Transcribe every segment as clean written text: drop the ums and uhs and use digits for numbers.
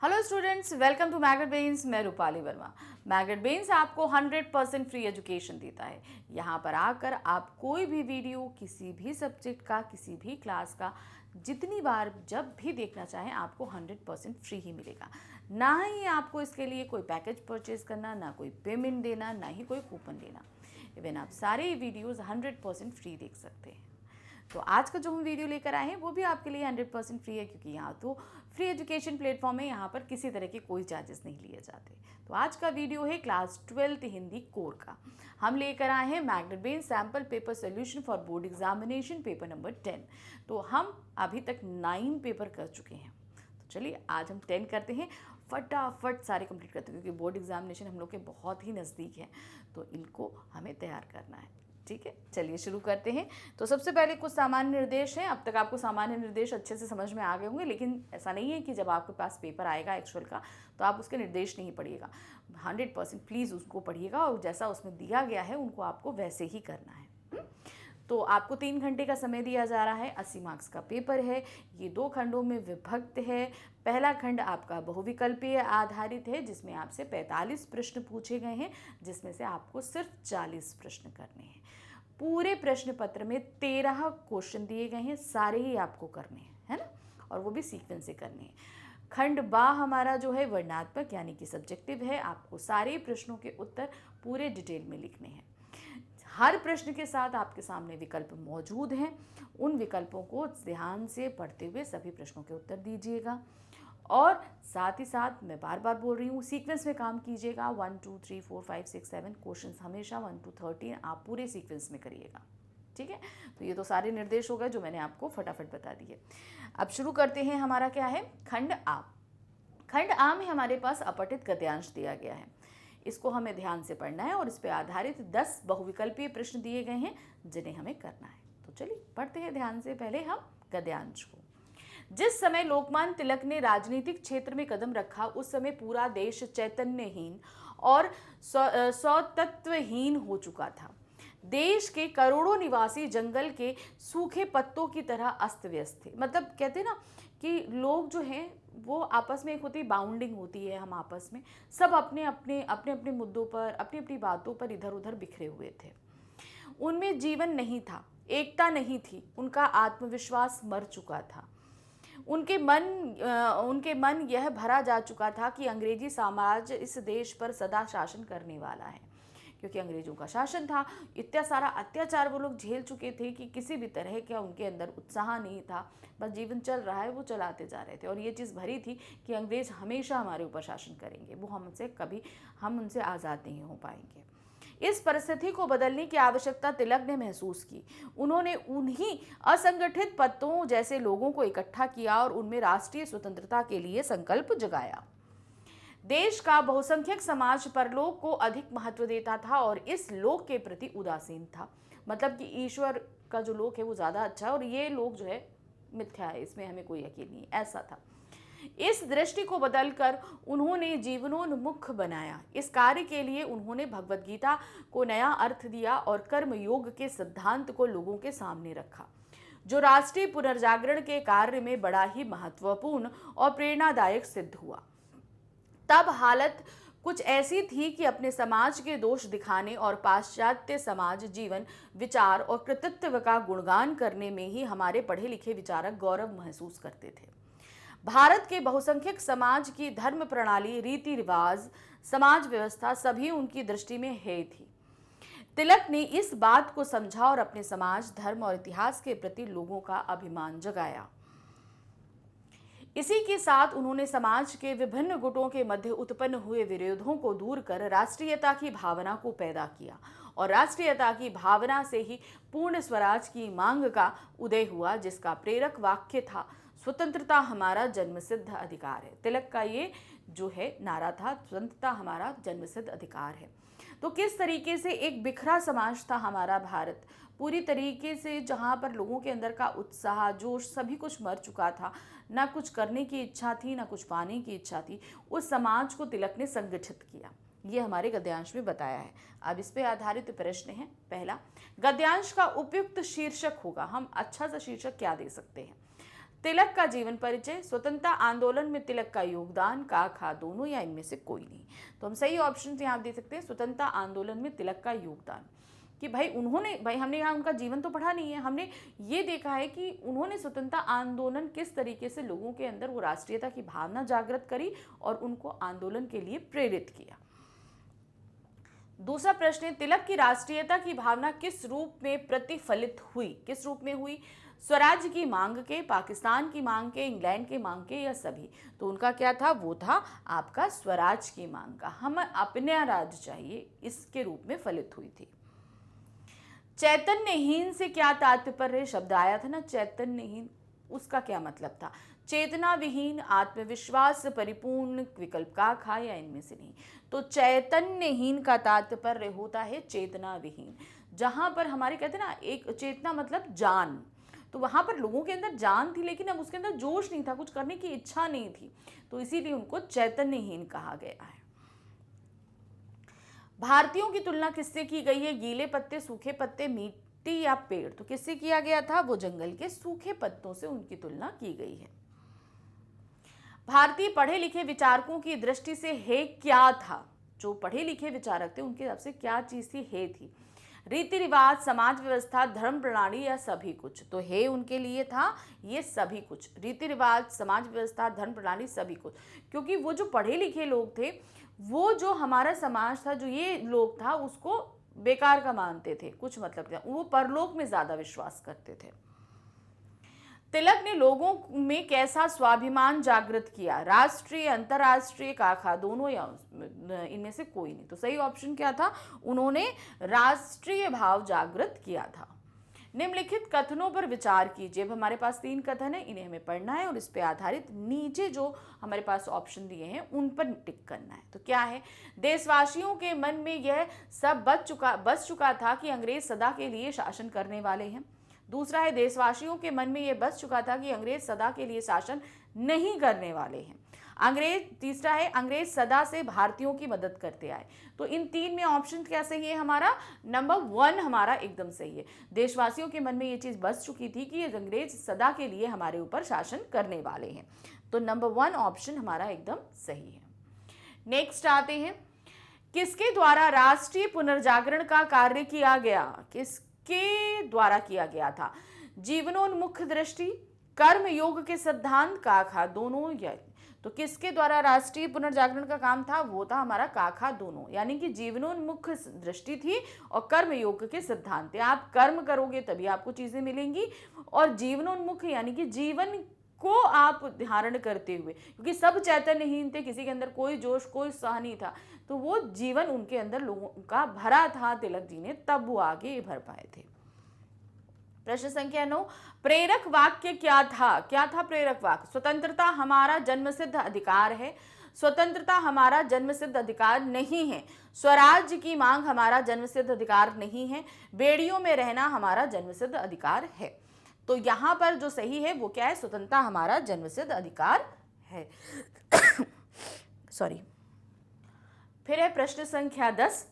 Hello students, welcome to Magnet Brains. मैं Rupali Verma. Magnet brains आपको 100% free education देता है। यहाँ पर आकर आप कोई भी वीडियो किसी भी सब्जेक्ट का, किसी भी क्लास का, जितनी बार जब भी देखना चाहें आपको 100% फ्री ही मिलेगा। ना ही आपको इसके लिए कोई पैकेज परचेज करना, ना कोई पेमेंट देना, ना ही कोई कूपन देना। इवन आप सारे वीडियोज़ 100% फ्री देख सकते हैं। तो आज का जो हम वीडियो लेकर आए हैं वो भी आपके लिए 100% फ्री है, क्योंकि यहाँ तो फ्री एजुकेशन प्लेटफॉर्म है, यहाँ पर किसी तरह के कोई चार्जेस नहीं लिए जाते। तो आज का वीडियो है क्लास 12th हिंदी कोर का। हम लेकर आए हैं magnet brains sample paper solution for board examination paper number 10। तो हम अभी तक 9 पेपर कर चुके हैं। तो चलिए आज हम 10 करते हैं, फटाफट सारे कंप्लीट करते हैं, क्योंकि बोर्ड एग्जामिनेशन हम लोग के बहुत ही नज़दीक है, तो इनको हमें तैयार करना है। ठीक है, चलिए शुरू करते हैं। तो सबसे पहले कुछ सामान्य निर्देश हैं। अब तक आपको सामान्य निर्देश अच्छे से समझ में आ गए होंगे, लेकिन ऐसा नहीं है कि जब आपके पास पेपर आएगा एक्चुअल का तो आप उसके निर्देश नहीं पढ़िएगा। 100% प्लीज़ उसको पढ़िएगा, और जैसा उसमें दिया गया है उनको आपको वैसे ही करना है। तो आपको 3 घंटे का समय दिया जा रहा है। 80 मार्क्स का पेपर है। ये 2 खंडों में विभक्त है। पहला खंड आपका बहुविकल्पीय आधारित है, जिसमें आपसे 45 प्रश्न पूछे गए हैं, जिसमें से आपको सिर्फ 40 प्रश्न करने हैं। पूरे प्रश्न पत्र में 13 क्वेश्चन दिए गए हैं, सारे ही आपको करने हैं, है ना, और वो भी सीक्वेंस से करने हैं। खंड बा हमारा जो है वर्णनात्मक यानी कि सब्जेक्टिव है। आपको सारे प्रश्नों के उत्तर पूरे डिटेल में लिखने हैं। हर प्रश्न के साथ आपके सामने विकल्प मौजूद हैं। उन विकल्पों को ध्यान से पढ़ते हुए सभी प्रश्नों के उत्तर दीजिएगा, और साथ ही साथ मैं बार बार बोल रही हूँ, सीक्वेंस में काम कीजिएगा। 1 2 3 4 5 6 7 क्वेश्चन हमेशा 1 to 13 आप पूरे सीक्वेंस में करिएगा। ठीक है, तो ये तो सारे निर्देश हो गए जो मैंने आपको फटाफट बता दिए। अब शुरू करते हैं। हमारा क्या है, खंड आ। खंड आ में हमारे पास अपठित गद्यांश दिया गया है। इसको हमें ध्यान से पढ़ना है, और इस पर आधारित 10 बहुविकल्पीय प्रश्न दिए गए हैं जिन्हें हमें करना है। तो चलिए पढ़ते हैं ध्यान से। पहले हम गद्यांश को। जिस समय लोकमान्य तिलक ने राजनीतिक क्षेत्र में कदम रखा, उस समय पूरा देश चैतन्यहीन और स्वतत्वहीन हो चुका था। देश के करोड़ों निवासी जंगल के सूखे पत्तों की तरह अस्त व्यस्त थे। मतलब कहते हैं ना कि लोग जो हैं वो आपस में, एक होती बाउंडिंग होती है, हम आपस में सब अपने अपने मुद्दों पर, अपनी अपनी बातों पर इधर उधर बिखरे हुए थे। उनमें जीवन नहीं था, एकता नहीं थी, उनका आत्मविश्वास मर चुका था। उनके मन यह भरा जा चुका था कि अंग्रेजी साम्राज्य इस देश पर सदा शासन करने वाला है, क्योंकि अंग्रेजों का शासन था। इतना सारा अत्याचार वो लोग झेल चुके थे कि किसी भी तरह का उनके अंदर उत्साह नहीं था। बस जीवन चल रहा है, वो चलाते जा रहे थे, और ये चीज़ भरी थी कि अंग्रेज हमेशा हमारे ऊपर शासन करेंगे, वो हम उनसे आज़ाद नहीं हो पाएंगे। इस परिस्थिति को बदलने की आवश्यकता तिलक ने महसूस की। उन्होंने उन्हीं असंगठित पत्तों जैसे लोगों को इकट्ठा किया और उनमें राष्ट्रीय स्वतंत्रता के लिए संकल्प जगाया। देश का बहुसंख्यक समाज परलोक को अधिक महत्व देता था और इस लोक के प्रति उदासीन था। मतलब कि ईश्वर का जो लोक है वो ज़्यादा अच्छा है, और ये लोक जो है मिथ्या है, इसमें हमें कोई यकीन नहीं, ऐसा था। इस दृष्टि को बदलकर उन्होंने जीवनोन्मुख बनाया। इस कार्य के लिए उन्होंने भगवत गीता को नया अर्थ दिया और कर्म योग के सिद्धांत को लोगों के सामने रखा, जो राष्ट्रीय पुनर्जागरण के कार्य में बड़ा ही महत्वपूर्ण और प्रेरणादायक सिद्ध हुआ। तब हालत कुछ ऐसी थी कि अपने समाज के दोष दिखाने और पाश्चात्य समाज जीवन, विचार और कृतित्व का गुणगान करने में ही हमारे पढ़े लिखे विचारक गौरव महसूस करते थे। भारत के बहुसंख्यक समाज की धर्म प्रणाली, रीति रिवाज, समाज व्यवस्था सभी उनकी दृष्टि में हेय थी। तिलक ने इस बात को समझा और अपने समाज, धर्म और इतिहास के प्रति लोगों का अभिमान जगाया। इसी के साथ उन्होंने समाज के विभिन्न गुटों के मध्य उत्पन्न हुए विरोधों को दूर कर राष्ट्रीयता की भावना को पैदा किया, और राष्ट्रीयता की भावना से ही पूर्ण स्वराज की मांग का उदय हुआ, जिसका प्रेरक वाक्य था, स्वतंत्रता हमारा जन्मसिद्ध अधिकार है। तिलक का ये जो है नारा था, स्वतंत्रता हमारा जन्मसिद्ध अधिकार है। तो किस तरीके से एक बिखरा समाज था हमारा भारत, पूरी तरीके से, जहाँ पर लोगों के अंदर का उत्साह, जोश, सभी कुछ मर चुका था। ना कुछ करने की इच्छा थी, ना कुछ पाने की इच्छा थी। उस समाज को तिलक ने संगठित किया। ये हमारे गद्यांश में बताया है। अब इस पे आधारित प्रश्न है। पहला, गद्यांश का उपयुक्त शीर्षक होगा, हम अच्छा सा शीर्षक क्या दे सकते हैं। तिलक का जीवन परिचय, स्वतंत्रता आंदोलन में तिलक का योगदान, का खा दोनों या इनमें से कोई नहीं। तो हम सही ऑप्शन यहाँ दे सकते हैं स्वतंत्रता आंदोलन में तिलक का योगदान, कि भाई हमने यहाँ उनका जीवन तो पढ़ा नहीं है, हमने ये देखा है कि उन्होंने स्वतंत्रता आंदोलन किस तरीके से लोगों के अंदर वो राष्ट्रीयता की भावना जागृत करी और उनको आंदोलन के लिए प्रेरित किया। दूसरा प्रश्न है, तिलक की राष्ट्रीयता की भावना किस रूप में प्रतिफलित हुई? किस रूप में हुई? स्वराज्य की मांग के, पाकिस्तान की मांग के, इंग्लैंड के मांग के, या सभी? तो उनका क्या था? वो था आपका स्वराज की मांग का, हमें अपना राज्य चाहिए, इसके रूप में फलित हुई थी। चैतन्यहीन से क्या तात्पर्य? शब्द आया था ना चैतन्यहीन, उसका क्या मतलब था? चेतना विहीन, आत्मविश्वास से परिपूर्ण, विकल्प का खा या इनमें से नहीं? तो चैतन्यहीन का तात्पर्य होता है चेतना विहीन। जहां पर हमारे कहते हैं ना, एक चेतना मतलब जान, तो वहां पर लोगों के अंदर जान थी लेकिन अब उसके अंदर जोश नहीं था, कुछ करने की इच्छा नहीं थी, तो इसीलिए उनको चैतन्यहीन कहा गया है। भारतीयों की तुलना किससे की गई है? गीले पत्ते, सूखे पत्ते, मिट्टी या पेड़? तो किससे किया गया था? वो जंगल के सूखे पत्तों से उनकी तुलना की गई है। भारतीय पढ़े लिखे विचारकों की दृष्टि से हे क्या था? जो पढ़े लिखे विचारक थे उनके हिसाब से क्या चीज थी? हे थी। रीति रिवाज, समाज व्यवस्था, धर्म प्रणाली या सभी कुछ? तो हे उनके लिए था ये सभी कुछ, रीति रिवाज, समाज व्यवस्था, धर्म प्रणाली, सभी कुछ। क्योंकि वो जो पढ़े लिखे लोग थे, वो जो हमारा समाज था, जो ये लोग था, उसको बेकार का मानते थे, कुछ मतलब था, वो परलोक में ज्यादा विश्वास करते थे। तिलक ने लोगों में कैसा स्वाभिमान जागृत किया? राष्ट्रीय, अंतर्राष्ट्रीय, का खा दोनों या इनमें से कोई नहीं? तो सही ऑप्शन क्या था? उन्होंने राष्ट्रीय भाव जागृत किया था। निम्नलिखित कथनों पर विचार कीजिए। अब हमारे पास 3 कथन है, इन्हें हमें पढ़ना है और इस पे आधारित नीचे जो हमारे पास ऑप्शन दिए हैं उन पर टिक करना है। तो क्या है? देशवासियों के मन में यह सब बस चुका था कि अंग्रेज सदा के लिए शासन करने वाले हैं। दूसरा है, देशवासियों के मन में यह बस चुका था कि अंग्रेज सदा के लिए शासन नहीं करने वाले हैं। तीसरा है, अंग्रेज सदा से भारतीयों की मदद करते आए। तो इन 3 में ऑप्शन क्या सही है? हमारा नंबर 1 हमारा एकदम सही है। देशवासियों के मन में ये चीज बस चुकी थी कि अंग्रेज सदा के लिए हमारे ऊपर शासन करने वाले हैं। तो नंबर 1 ऑप्शन हमारा एकदम सही है। नेक्स्ट आते हैं, किसके द्वारा राष्ट्रीय पुनर्जागरण का कार्य किया गया? किसके द्वारा किया गया था? जीवनोन्मुख दृष्टि, कर्म योग के सिद्धांत, का खा दोनों या? तो किसके द्वारा राष्ट्रीय पुनर्जागरण का काम था? वो था हमारा का खा दोनों, यानी कि जीवनोन्मुख दृष्टि थी और कर्म योग के सिद्धांत थे। आप कर्म करोगे तभी आपको चीजें मिलेंगी, और जीवनोन्मुख यानी कि जीवन को आप धारण करते हुए, क्योंकि सब चैतन्यहीन थे, किसी के अंदर कोई जोश, कोई उत्साह नहीं था, तो वो जीवन उनके अंदर लोगों का भरा था तिलक जी ने, तब वो आगे भर पाए थे। प्रश्न संख्या 9, प्रेरक वाक्य क्या था? क्या था प्रेरक वाक्य? स्वतंत्रता हमारा जन्मसिद्ध अधिकार है, स्वतंत्रता हमारा जन्मसिद्ध अधिकार नहीं है, स्वराज्य की मांग हमारा जन्मसिद्ध अधिकार नहीं है, बेड़ियों में रहना हमारा जन्मसिद्ध अधिकार है। तो यहां पर जो सही है वो क्या है? स्वतंत्रता हमारा जन्मसिद्ध अधिकार है। सॉरी। फिर है प्रश्न संख्या 10,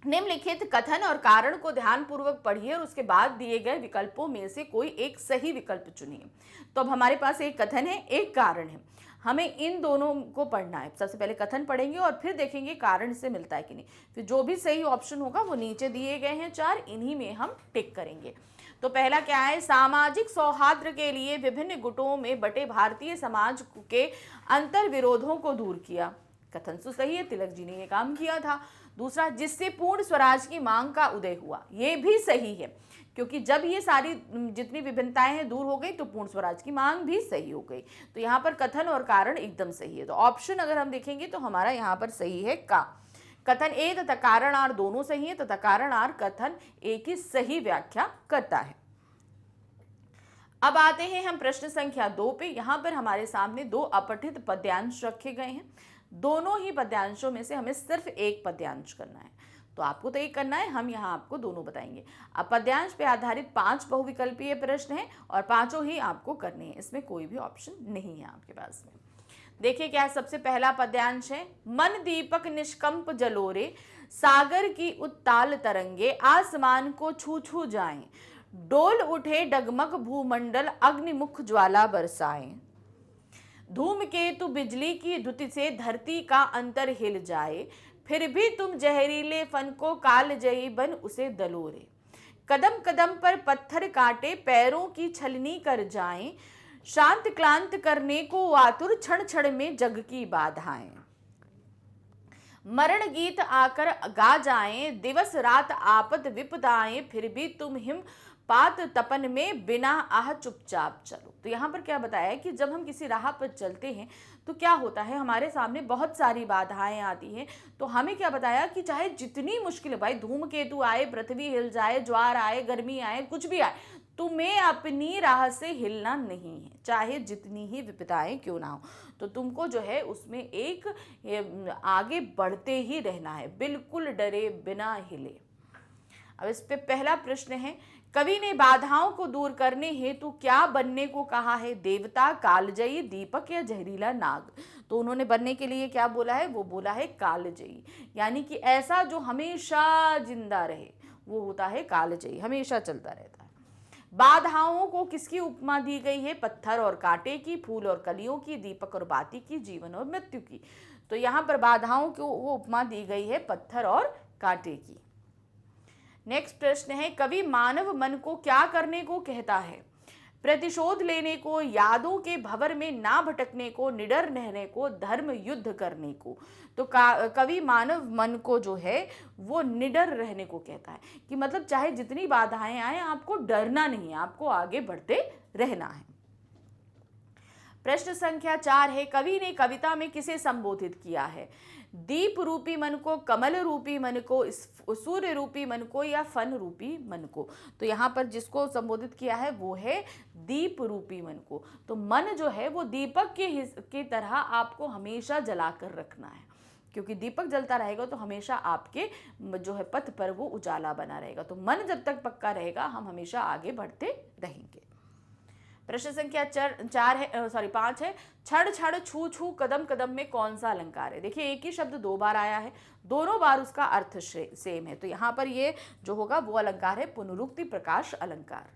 निम्नलिखित कथन और कारण को ध्यानपूर्वक पढ़िए और उसके बाद दिए गए विकल्पों में से कोई एक सही विकल्प चुनिए। तो अब हमारे पास एक कथन है, एक कारण है, हमें इन दोनों को पढ़ना है। सबसे पहले कथन पढ़ेंगे और फिर देखेंगे कारण से मिलता है कि नहीं। फिर जो भी सही ऑप्शन होगा वो नीचे दिए गए हैं 4, इन्हीं में हम टिक करेंगे। तो पहला क्या है? सामाजिक सौहार्द के लिए विभिन्न गुटों में बटे भारतीय समाज के अंतर विरोधों को दूर किया। कथन तो सही है, तिलक जी ने ये काम किया था। दूसरा, जिससे पूर्ण स्वराज की मांग का उदय हुआ, ये भी सही है, क्योंकि जब ये सारी जितनी विभिन्नताएं हैं दूर हो गई तो पूर्ण स्वराज की मांग भी सही हो गई। तो यहाँ पर कथन और कारण एकदम सही है। तो ऑप्शन अगर हम देखेंगे तो हमारा यहाँ पर सही है का। कथन ए तथा कारण आर दोनों सही है तथा कारण आर कथन ए की सही व्याख्या करता है। अब आते हैं हम प्रश्न संख्या 2 पे। यहाँ पर हमारे सामने 2 अपठित पद्यांश रखे गए हैं। दोनों ही पद्यांशों में से हमें सिर्फ एक पद्यांश करना है, तो आपको तो एक करना है, हम यहाँ आपको दोनों बताएंगे। अब पद्यांश पे आधारित 5 बहुविकल्पीय प्रश्न हैं और 5 ही आपको करने हैं, इसमें कोई भी ऑप्शन नहीं है आपके पास में। देखिए क्या सबसे पहला पद्यांश है, मन दीपक निष्कंप जलोरे, सागर की उत्ताल तरंगे आसमान को छू छू जाएं, डोल उठे डगमग भूमंडल, अग्निमुख ज्वाला बरसाएं। धूमकेतु बिजली की धुति से धरती का अंतर हिल जाए, फिर भी तुम जहरीले फन को कालजयी बन उसे दलोरे। कदम कदम पर पत्थर काटे, पैरों की छलनी कर जाएं, शांत क्लांत करने को आतुर क्षण क्षण में जग की बाधाएं। मरण गीत आकर गा जाएं, दिवस रात आपद विपदाएं, फिर भी तुम हिम पात तपन में बिना आह चुपचाप चलो। तो यहाँ पर क्या बताया है कि जब हम किसी राह पर चलते हैं तो क्या होता है, हमारे सामने बहुत सारी बाधाएं आती हैं। तो हमें क्या बताया कि चाहे जितनी मुश्किल, भाई धूमकेतु आए, पृथ्वी हिल जाए, ज्वार आए, गर्मी आए, कुछ भी आए, तुम्हें अपनी राह से हिलना नहीं है, चाहे जितनी ही विपदाएं क्यों ना हो। तो तुमको जो है उसमें एक आगे बढ़ते ही रहना है, बिल्कुल डरे बिना हिले। अब इस पे पहला प्रश्न है, कवि ने बाधाओं को दूर करने हेतु क्या बनने को कहा है? देवता, कालजयी, दीपक या जहरीला नाग? तो उन्होंने बनने के लिए क्या बोला है? वो बोला है कालजयी, यानी कि ऐसा जो हमेशा जिंदा रहे, वो होता है कालजयी, हमेशा चलता रहता है। बाधाओं को किसकी उपमा दी गई है? पत्थर और कांटे की, फूल और कलियों की, दीपक और बाती की, जीवन और मृत्यु की। तो यहाँ पर बाधाओं को वो उपमा दी गई है पत्थर और कांटे की। नेक्स्ट प्रश्न है, कवि मानव मन को क्या करने को कहता है? प्रतिशोध लेने को, यादों के भंवर में ना भटकने को, निडर रहने को, धर्म युद्ध करने को। तो कवि मानव मन को जो है वो निडर रहने को कहता है, कि मतलब चाहे जितनी बाधाएं आए आपको डरना नहीं है, आपको आगे बढ़ते रहना है। प्रश्न संख्या 4 है, कवि ने कविता में किसे संबोधित किया है? दीप रूपी मन को, कमल रूपी मन को, सूर्य रूपी मन को, या फन रूपी मन को? तो यहाँ पर जिसको संबोधित किया है वो है दीप रूपी मन को। तो मन जो है वो दीपक की तरह आपको हमेशा जलाकर रखना है, क्योंकि दीपक जलता रहेगा तो हमेशा आपके जो है पथ पर वो उजाला बना रहेगा। तो मन जब तक पक्का रहेगा हम हमेशा आगे बढ़ते रहेंगे। प्रश्न संख्या 5 है, छड़ छड़ छू छू कदम कदम में कौन सा अलंकार है? देखिए एक ही शब्द 2 बार आया है, दोनों बार उसका अर्थ सेम है, तो यहाँ पर ये जो होगा वो अलंकार है पुनरुक्ति प्रकाश अलंकार।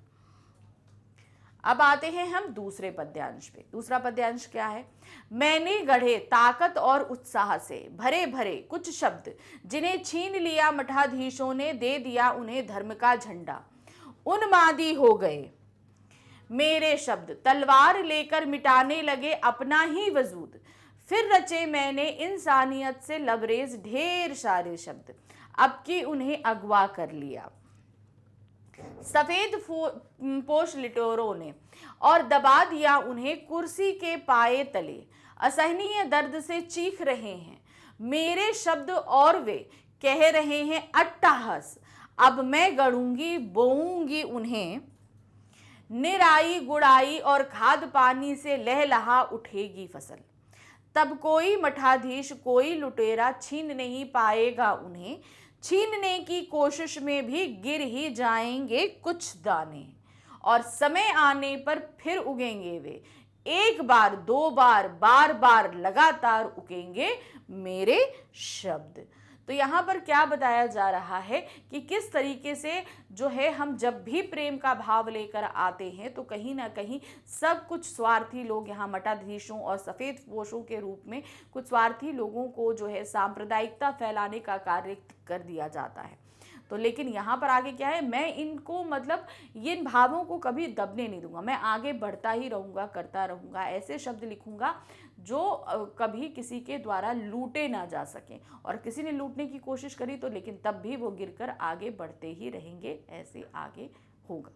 अब आते हैं हम दूसरे पद्यांश पे। दूसरा पद्यांश क्या है? मैंने गढ़े ताकत और उत्साह से भरे भरे कुछ शब्द, जिन्हें छीन लिया मठाधीशों ने, दे दिया उन्हें धर्म का झंडा। उन्मादी हो गए मेरे शब्द, तलवार लेकर मिटाने लगे अपना ही वजूद। फिर रचे मैंने इंसानियत से लबरेज ढेर सारे शब्द, अब कि उन्हें अगवा कर लिया सफेद पोश लिटोरों ने, और दबा दिया उन्हें कुर्सी के पाए तले। असहनीय दर्द से चीख रहे हैं मेरे शब्द, और वे कह रहे हैं अट्टहास। अब मैं गढ़ूंगी, बोऊंगी उन्हें, निराई गुड़ाई और खाद पानी से लहलहा उठेगी फसल। तब कोई मठाधीश, कोई लुटेरा छीन नहीं पाएगा उन्हें, छीनने की कोशिश में भी गिर ही जाएंगे कुछ दाने, और समय आने पर फिर उगेंगे वे, एक बार, 2 बार, बार बार लगातार उगेंगे मेरे शब्द। तो यहाँ पर क्या बताया जा रहा है कि किस तरीके से जो है हम जब भी प्रेम का भाव लेकर आते हैं तो कहीं ना कहीं सब कुछ स्वार्थी लोग, यहाँ मठाधीशों और सफ़ेद पोशों के रूप में कुछ स्वार्थी लोगों को जो है सांप्रदायिकता फैलाने का कार्य कर दिया जाता है। तो लेकिन यहाँ पर आगे क्या है, मैं इनको मतलब इन भावों को कभी दबने नहीं दूंगा, मैं आगे बढ़ता ही रहूँगा, करता रहूँगा, ऐसे शब्द लिखूँगा जो कभी किसी के द्वारा लूटे ना जा सकें, और किसी ने लूटने की कोशिश करी तो लेकिन तब भी वो गिरकर आगे बढ़ते ही रहेंगे, ऐसे आगे होगा।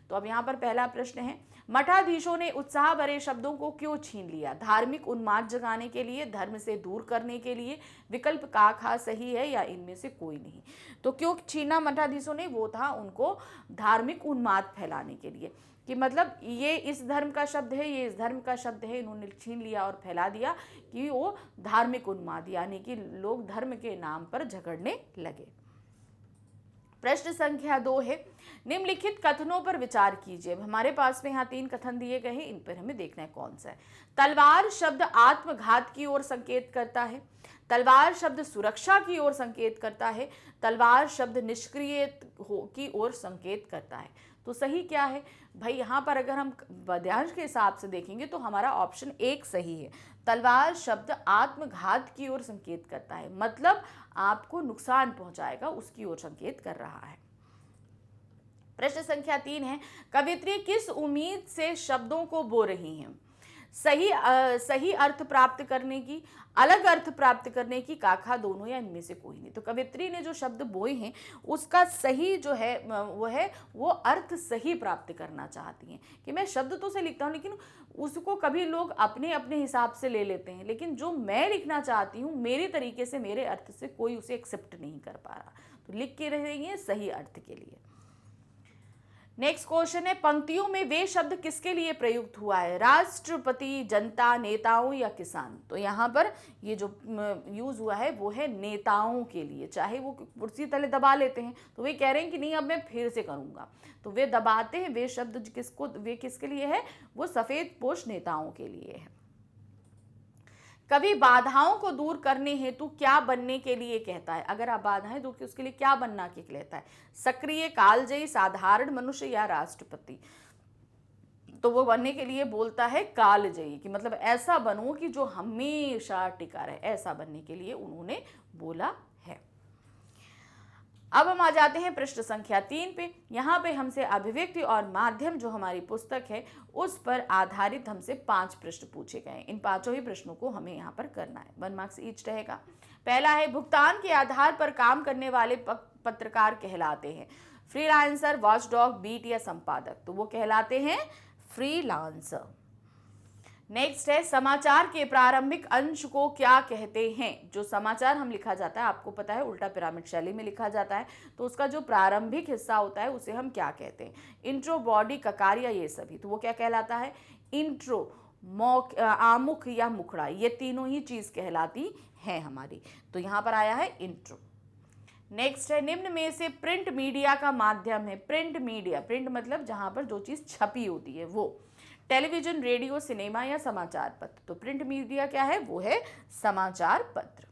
तो अब यहाँ पर पहला प्रश्न है, मठाधीशों ने उत्साह भरे शब्दों को क्यों छीन लिया? धार्मिक उन्माद जगाने के लिए, धर्म से दूर करने के लिए? विकल्प का खा सही है या इनमें से कोई नहीं? तो क्यों छीना मठाधीशों ने? वो था उनको धार्मिक उन्माद फैलाने के लिए, कि मतलब ये इस धर्म का शब्द है, ये इस धर्म का शब्द है, इन्होंने छीन लिया और फैला दिया कि वो धार्मिक उन्माद, यानी कि लोग धर्म के नाम पर झगड़ने लगे। प्रश्न संख्या 2 है, निम्नलिखित कथनों पर विचार कीजिए। अब हमारे पास में यहाँ 3 कथन दिए गए हैं, इन पर हमें देखना है कौन सा है। तलवार शब्द आत्मघात की ओर संकेत करता है, तलवार शब्द सुरक्षा की ओर संकेत करता है, तलवार शब्द निष्क्रिय की ओर संकेत करता है। तो सही क्या है भाई, यहाँ पर अगर हम वाद्यांश के हिसाब से देखेंगे तो हमारा ऑप्शन 1 सही है। तलवार शब्द आत्मघात की ओर संकेत करता है, मतलब आपको नुकसान पहुंचाएगा उसकी ओर संकेत कर रहा है। प्रश्न संख्या 3 है, कवियत्री किस उम्मीद से शब्दों को बो रही हैं? सही अर्थ प्राप्त करने की, अलग अर्थ प्राप्त करने की, काखा दोनों या इनमें से कोई नहीं। तो कवियत्री ने जो शब्द बोए हैं उसका सही जो है वो अर्थ सही प्राप्त करना चाहती हैं कि मैं शब्द तो से लिखता हूँ लेकिन उसको कभी लोग अपने अपने हिसाब से ले लेते हैं, लेकिन जो मैं लिखना चाहती हूँ मेरे तरीके से, मेरे अर्थ से कोई उसे एक्सेप्ट नहीं कर पा रहा, तो लिख के रहेंगे सही अर्थ के लिए। नेक्स्ट क्वेश्चन है, पंक्तियों में वे शब्द किसके लिए प्रयुक्त हुआ है? राष्ट्रपति, जनता, नेताओं या किसान? तो यहाँ पर ये जो यूज हुआ है वो है नेताओं के लिए। चाहे वो कुर्सी तले दबा लेते हैं तो वे कह रहे हैं कि नहीं अब मैं फिर से करूंगा, तो वे दबाते हैं। वे शब्द किसके लिए है? वो सफेद पोश नेताओं के लिए है। कवि बाधाओं को दूर करने हेतु क्या बनने के लिए कहता है? अगर आप बाधाएं दूर की उसके लिए क्या बनना के कहता है? सक्रिय, कालजयी, साधारण मनुष्य या राष्ट्रपति? तो वो बनने के लिए बोलता है कालजयी, कि मतलब ऐसा बनो कि जो हमेशा टिका रहे, ऐसा बनने के लिए उन्होंने बोला है। अब हम आ जाते हैं प्रश्न संख्या 3 पे। यहाँ पे हमसे अभिव्यक्ति और माध्यम जो हमारी पुस्तक है उस पर आधारित हमसे 5 प्रश्न पूछे गए। इन 5 ही प्रश्नों को हमें यहाँ पर करना है, 1 मार्क्स ईच रहेगा। पहला है, भुगतान के आधार पर काम करने वाले पत्रकार कहलाते हैं? फ्रीलांसर, वॉचडॉग, बीट या संपादक? तो वो कहलाते हैं फ्रीलांसर। नेक्स्ट है, समाचार के प्रारंभिक अंश को क्या कहते हैं? जो समाचार हम लिखा जाता है, आपको पता है उल्टा पिरामिड शैली में लिखा जाता है, तो उसका जो प्रारंभिक हिस्सा होता है उसे हम क्या कहते हैं? इंट्रो, बॉडी, ककार या ये सभी? तो वो क्या कहलाता है? इंट्रो, आमुख या मुखड़ा, ये तीनों ही चीज कहलाती है हमारी। तो यहाँ पर आया है इंट्रो। नेक्स्ट है, निम्न में से प्रिंट मीडिया का माध्यम है? प्रिंट मीडिया, प्रिंट मतलब जहां पर जो चीज छपी होती है वो। टेलीविजन, रेडियो, सिनेमा या समाचार पत्र? तो प्रिंट मीडिया क्या है? वो है समाचार पत्र।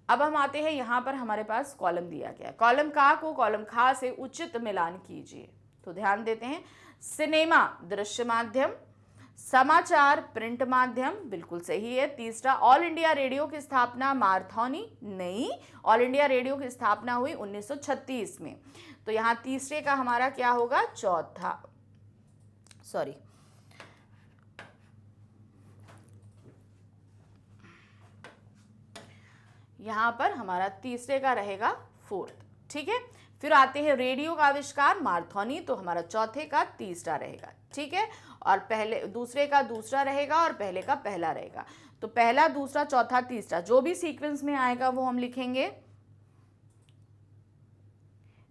अब हम आते हैं, यहां पर हमारे पास कॉलम दिया गया, कॉलम का को कॉलम खा से उचित मिलान कीजिए। तो ध्यान देते हैं, सिनेमा दृश्य माध्यम, समाचार प्रिंट माध्यम, बिल्कुल सही है। तीसरा, ऑल इंडिया रेडियो की स्थापना मारथॉनी? नहीं, ऑल इंडिया रेडियो की स्थापना हुई 1936 में। तो यहाँ तीसरे का हमारा क्या होगा? चौथा, सॉरी, यहां पर हमारा तीसरे का रहेगा 4th, ठीक है। फिर आते हैं रेडियो का आविष्कार मारथॉनी, तो हमारा चौथे का तीसरा रहेगा, ठीक है। और पहले दूसरे का दूसरा रहेगा और पहले का पहला रहेगा। तो पहला, दूसरा, चौथा, तीसरा जो भी सीक्वेंस में आएगा वो हम लिखेंगे।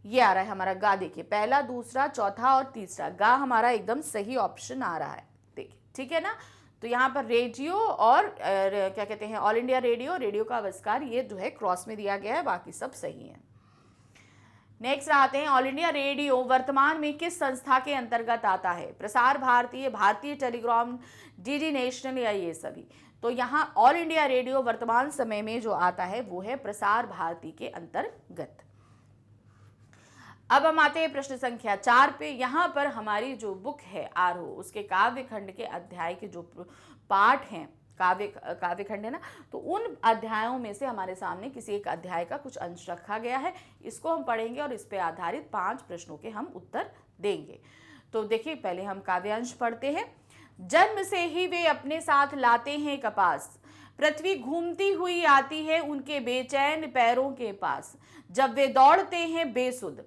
ये आ रहा है हमारा गा, देखिए पहला, दूसरा, चौथा और तीसरा, गा हमारा एकदम सही ऑप्शन आ रहा है, देखिए, ठीक है ना। तो यहाँ पर रेडियो और क्या कहते हैं, ऑल इंडिया रेडियो, रेडियो का आविष्कार, ये जो है क्रॉस में दिया गया है, बाकी सब सही है। नेक्स्ट आते हैं, ऑल इंडिया रेडियो वर्तमान में किस संस्था के अंतर्गत आता है? प्रसार भारती, भारतीय टेलीग्राम, डीडी नेशनल या ये सभी? तो यहाँ ऑल इंडिया रेडियो वर्तमान समय में जो आता है वो है प्रसार भारती के अंतर्गत। अब हम आते हैं प्रश्न संख्या 4 पे। यहाँ पर हमारी जो बुक है आरोह, उसके काव्य खंड के अध्याय के जो पाठ हैं, काव्य खंड है ना, तो उन अध्यायों में से हमारे सामने किसी एक अध्याय का कुछ अंश रखा गया है, इसको हम पढ़ेंगे और इस पे आधारित 5 प्रश्नों के हम उत्तर देंगे। तो देखिए, पहले हम काव्यांश पढ़ते हैं। जन्म से ही वे अपने साथ लाते हैं कपास, पृथ्वी घूमती हुई आती है उनके बेचैन पैरों के पास, जब वे दौड़ते हैं बेसुध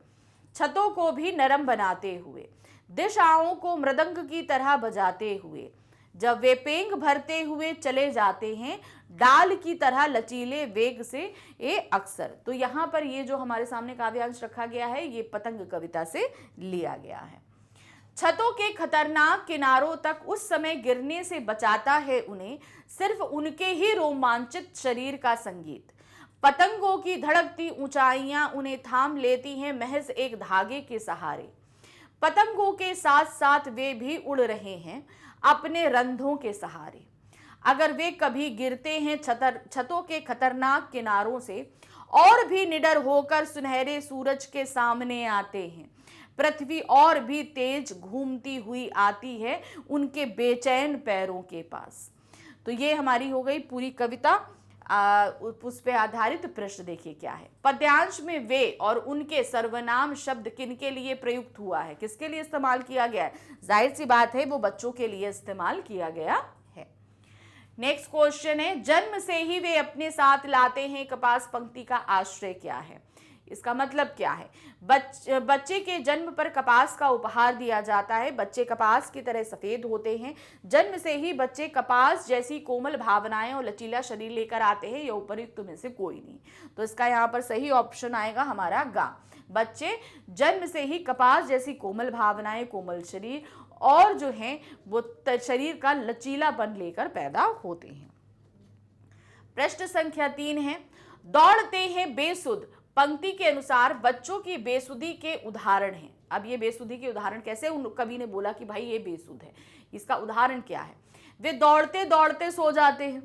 छतों को भी नरम बनाते हुए, दिशाओं को मृदंग की तरह बजाते हुए, जब वे पेंग भरते हुए चले जाते हैं डाल की तरह लचीले वेग से ये अक्सर। तो यहाँ पर ये जो हमारे सामने काव्यांश रखा गया है ये पतंग कविता से लिया गया है। छतों के खतरनाक किनारों तक उस समय गिरने से बचाता है उन्हें सिर्फ उनके ही रोमांचित शरीर का संगीत। पतंगों की धड़कती ऊंचाइयां उन्हें थाम लेती हैं महज एक धागे के सहारे। पतंगों के साथ साथ वे भी उड़ रहे हैं अपने रंध्रों के सहारे। अगर वे कभी गिरते हैं छतों के खतरनाक किनारों से और भी निडर होकर सुनहरे सूरज के सामने आते हैं। पृथ्वी और भी तेज घूमती हुई आती है उनके बेचैन पैरों के पास। तो ये हमारी हो गई पूरी कविता। उस पे आधारित प्रश्न देखिए क्या है। पद्यांश में वे और उनके सर्वनाम शब्द किनके लिए प्रयुक्त हुआ है, किसके लिए इस्तेमाल किया गया है? जाहिर सी बात है वो बच्चों के लिए इस्तेमाल किया गया है। नेक्स्ट क्वेश्चन है, जन्म से ही वे अपने साथ लाते हैं कपास पंक्ति का आश्रय क्या है? इसका मतलब क्या है? बच्चे के जन्म पर कपास का उपहार दिया जाता है। बच्चे कपास की तरह सफेद होते हैं। जन्म से ही बच्चे कपास जैसी कोमल भावनाएं और लचीला शरीर लेकर आते हैं। यह उपयुक्त में से कोई नहीं। तो इसका यहाँ पर सही ऑप्शन आएगा हमारा गा। बच्चे जन्म से ही कपास जैसी कोमल भावनाएं, कोमल शरीर और जो है वो शरीर का लचीलापन लेकर पैदा होते हैं। प्रश्न संख्या 3 है, दौड़ते हैं बेसुध पंक्ति के अनुसार बच्चों की बेसुधी के उदाहरण हैं। अब ये बेसुधी के उदाहरण कैसे? उन कवि ने बोला कि भाई ये बेसुध है, इसका उदाहरण क्या है? वे दौड़ते दौड़ते सो जाते हैं,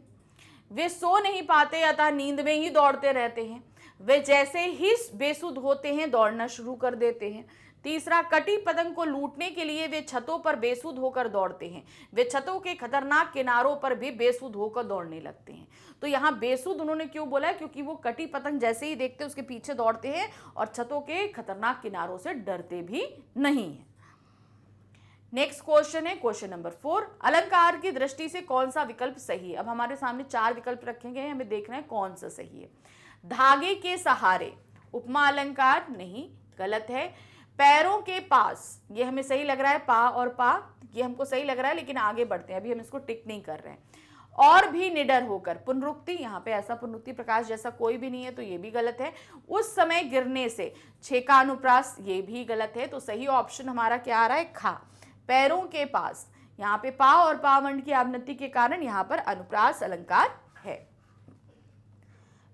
वे सो नहीं पाते अतः नींद में ही दौड़ते रहते हैं, वे जैसे ही बेसुध होते हैं दौड़ना शुरू कर देते हैं। तीसरा, कटी पतंग को लूटने के लिए वे छतों पर बेसुध होकर दौड़ते हैं, वे छतों के खतरनाक किनारों पर भी बेसुध होकर दौड़ने लगते हैं। तो यहाँ बेसुध उन्होंने क्यों बोला है? क्योंकि वो कटी पतंग जैसे ही देखते उसके पीछे दौड़ते हैं और छतों के खतरनाक किनारों से डरते भी नहीं है। नेक्स्ट क्वेश्चन है क्वेश्चन नंबर 4, अलंकार की दृष्टि से कौन सा विकल्प सही है? अब हमारे सामने 4 विकल्प रखे गए हैं, हमें देखना है कौन सा सही है। धागे के सहारे उपमा अलंकार, नहीं, गलत है। पैरों के पास, ये हमें सही लग रहा है, पा और पा ये हमको सही लग रहा है, लेकिन आगे बढ़ते हैं, अभी हम इसको टिक नहीं कर रहे हैं। और भी निडर होकर, पुनरुक्ति, यहाँ पे ऐसा पुनरुक्ति प्रकाश जैसा कोई भी नहीं है तो ये भी गलत है। उस समय गिरने से, छे का अनुप्रास, ये भी गलत है। तो सही ऑप्शन हमारा क्या आ रहा है? खा, पैरों के पास। यहाँ पे पा और पावंड की अवनति के कारण यहाँ पर अनुप्रास अलंकार है।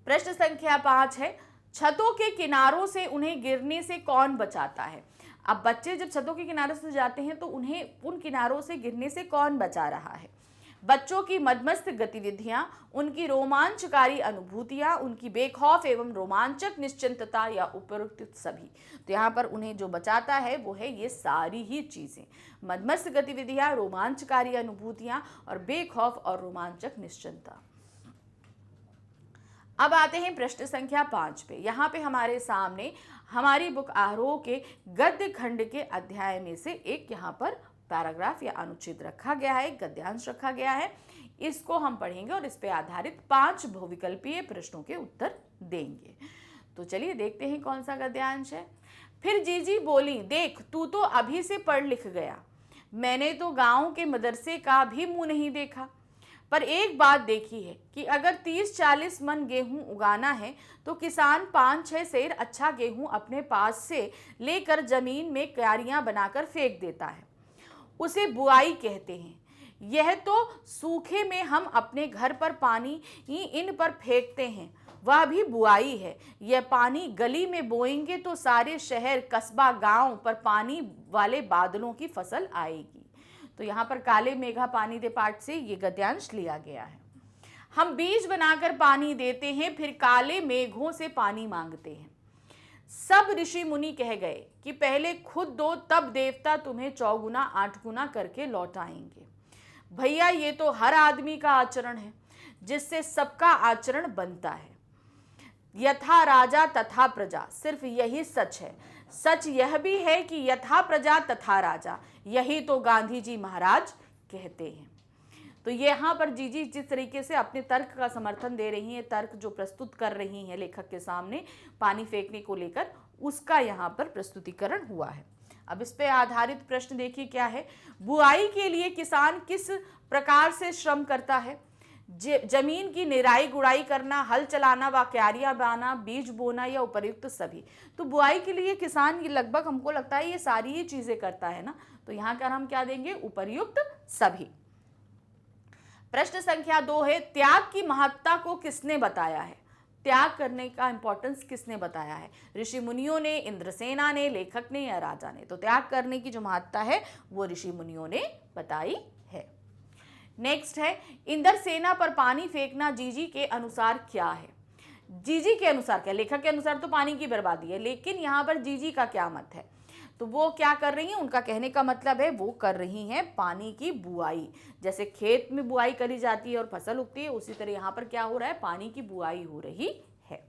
प्रश्न संख्या 5 है, छतों के किनारों से उन्हें गिरने से कौन बचाता है? अब बच्चे जब छतों के किनारे से जाते हैं तो उन्हें उन किनारों से गिरने से कौन बचा रहा है? बच्चों की मदमस्त गतिविधियां, उनकी रोमांचकारी अनुभूतियां, उनकी बेखौफ एवं रोमांचक निश्चिंतता या उपरोक्त सभी। तो यहाँ पर उन्हें जो बचाता है वो है ये सारी ही चीजें, मदमस्त गतिविधियां, रोमांचकारी अनुभूतियां और बेखौफ और रोमांचक निश्चिंतता। अब आते हैं प्रश्न संख्या 5 पे। यहाँ पे हमारे सामने हमारी बुक आरोह के गद्य खंड के अध्याय में से एक यहाँ पर पैराग्राफ या अनुच्छेद रखा गया है, गद्यांश रखा गया है। इसको हम पढ़ेंगे और इस पे आधारित 5 बहुविकल्पीय प्रश्नों के उत्तर देंगे। तो चलिए देखते हैं कौन सा गद्यांश है। फिर जीजी बोली, देख तू तो अभी से पढ़ लिख गया, मैंने तो गांव के मदरसे का भी मुंह नहीं देखा, पर एक बात देखी है कि अगर 30-40 मन गेहूं उगाना है तो किसान 5-6 सेर अच्छा गेहूं अपने पास से लेकर जमीन में क्यारियां बनाकर फेंक देता है, उसे बुआई कहते हैं। यह तो सूखे में हम अपने घर पर पानी इन पर फेंकते हैं, वह भी बुआई है। यह पानी गली में बोएंगे तो सारे शहर, कस्बा, गांव पर पानी वाले बादलों की फसल आएगी। तो यहाँ पर काले मेघा पानी दे पाठ से ये गद्यांश लिया गया है। हम बीज बनाकर पानी देते हैं, फिर काले मेघों से पानी मांगते हैं। सब ऋषि मुनि कह गए कि पहले खुद दो, तब देवता तुम्हें 4 गुना 8 गुना करके लौटाएंगे। भैया ये तो हर आदमी का आचरण है, जिससे सबका आचरण बनता है। यथा राजा तथा प्रजा, सिर्फ यही सच है। सच यह भी है कि यथा प्रजा तथा राजा, यही तो गांधी जी महाराज कहते हैं। तो यहाँ पर जीजी जिस तरीके से अपने तर्क का समर्थन दे रही हैं, तर्क जो प्रस्तुत कर रही हैं लेखक के सामने पानी फेंकने को लेकर, उसका यहाँ पर प्रस्तुतिकरण हुआ है। अब इस पे आधारित प्रश्न देखिए क्या है। बुआई के लिए किसान किस प्रकार से श्रम करता है? जमीन की निराई गुड़ाई करना, हल चलाना व क्यारियां बनाना, बीज बोना या उपर्युक्त सभी। तो बुआई के लिए किसान ये लगभग हमको लगता है ये सारी ही चीजें करता है ना, तो यहाँ का हम क्या देंगे? उपर्युक्त सभी। प्रश्न संख्या 2 है, त्याग की महत्ता को किसने बताया है? त्याग करने का इंपॉर्टेंस किसने बताया है? ऋषि मुनियों ने, इंद्रसेना ने, लेखक ने या राजा ने? तो त्याग करने की जो महत्ता है वो ऋषि मुनियों ने बताई है। नेक्स्ट है, इंद्रसेना पर पानी फेंकना जीजी के अनुसार क्या है? जीजी के अनुसार क्या? लेखक के अनुसार तो पानी की बर्बादी है, लेकिन यहाँ पर जीजी का क्या मत है? तो वो क्या कर रही हैं, उनका कहने का मतलब है वो कर रही हैं पानी की बुआई। जैसे खेत में बुआई करी जाती है और फसल उगती है, उसी तरह यहाँ पर क्या हो रहा है, पानी की बुआई हो रही है।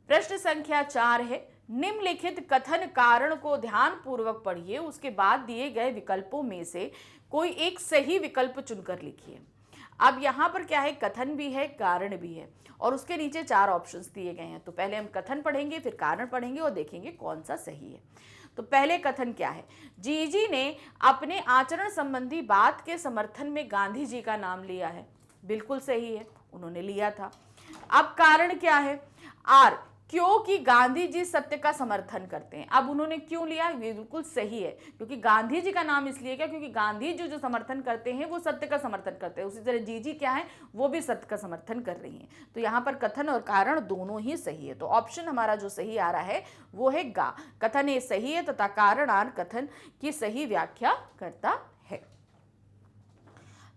प्रश्न संख्या 4 है, निम्नलिखित कथन कारण को ध्यान पूर्वक पढ़िए, उसके बाद दिए गए विकल्पों में से कोई एक सही विकल्प चुनकर लिखिए। अब यहाँ पर क्या है, कथन भी है, कारण भी है और उसके नीचे 4 ऑप्शंस दिए गए हैं। तो पहले हम कथन पढ़ेंगे, फिर कारण पढ़ेंगे और देखेंगे कौन सा सही है। तो पहले कथन क्या है, जीजी ने अपने आचरण संबंधी बात के समर्थन में गांधी जी का नाम लिया है। बिल्कुल सही है, उन्होंने लिया था। अब कारण क्या है, आर, क्योंकि गांधी जी सत्य का समर्थन करते हैं। अब उन्होंने क्यों लिया, ये बिल्कुल सही है, क्योंकि गांधी जी का नाम इसलिए क्या, क्योंकि गांधी जी जो समर्थन करते हैं वो सत्य का समर्थन करते हैं। उसी तरह जीजी क्या है, वो भी सत्य का समर्थन कर रही हैं। तो यहाँ पर कथन और कारण दोनों ही सही है। तो ऑप्शन हमारा जो सही आ रहा है वो है गा, कथन ए सही है तथा कारण आर कथन की सही व्याख्या करता है।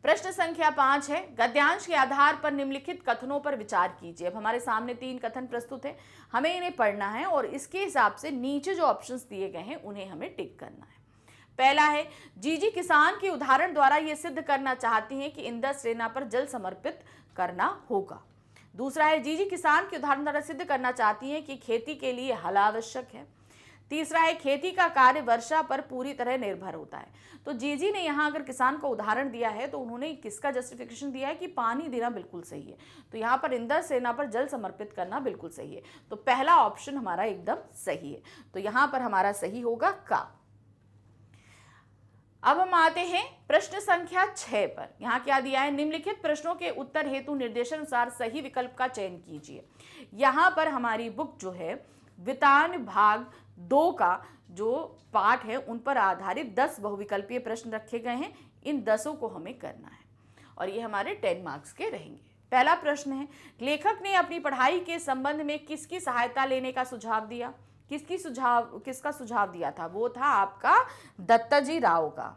प्रश्न संख्या 5 है, गद्यांश के आधार पर निम्नलिखित कथनों पर विचार कीजिए। अब हमारे सामने 3 कथन प्रस्तुत है, हमें इन्हें पढ़ना है और इसके हिसाब से नीचे जो ऑप्शंस दिए गए हैं उन्हें हमें टिक करना है। पहला है, जीजी किसान के उदाहरण द्वारा यह सिद्ध करना चाहती हैं कि इंदस सेना पर जल समर्पित करना होगा। दूसरा है, जीजी किसान के उदाहरण द्वारा सिद्ध करना चाहती हैं कि खेती के लिए हल आवश्यक है। तीसरा है, खेती का कार्य वर्षा पर पूरी तरह निर्भर होता है। तो जीजी ने यहाँ अगर किसान का उदाहरण दिया है तो उन्होंने किसका जस्टिफिकेशन दिया है कि पानी देना बिल्कुल सही है। तो यहाँ पर इंदस सेना पर जल समर्पित करना बिल्कुल सही है। तो पहला ऑप्शन हमारा एकदम सही है। तो यहाँ पर हमारा सही होगा का। अब हम आते हैं प्रश्न संख्या 6 पर। यहाँ क्या दिया है, निम्नलिखित प्रश्नों के उत्तर हेतु निर्देशानुसार सही विकल्प का चयन कीजिए। यहाँ पर हमारी बुक जो है वितान भाग 2 का जो पाठ है उन पर आधारित 10 बहुविकल्पीय प्रश्न रखे गए हैं। इन 10 को हमें करना है और ये हमारे 10 मार्क्स के रहेंगे। पहला प्रश्न है, लेखक ने अपनी पढ़ाई के संबंध में किसकी सहायता लेने का सुझाव दिया। किसका सुझाव दिया था, वो था आपका दत्ताजी राव का।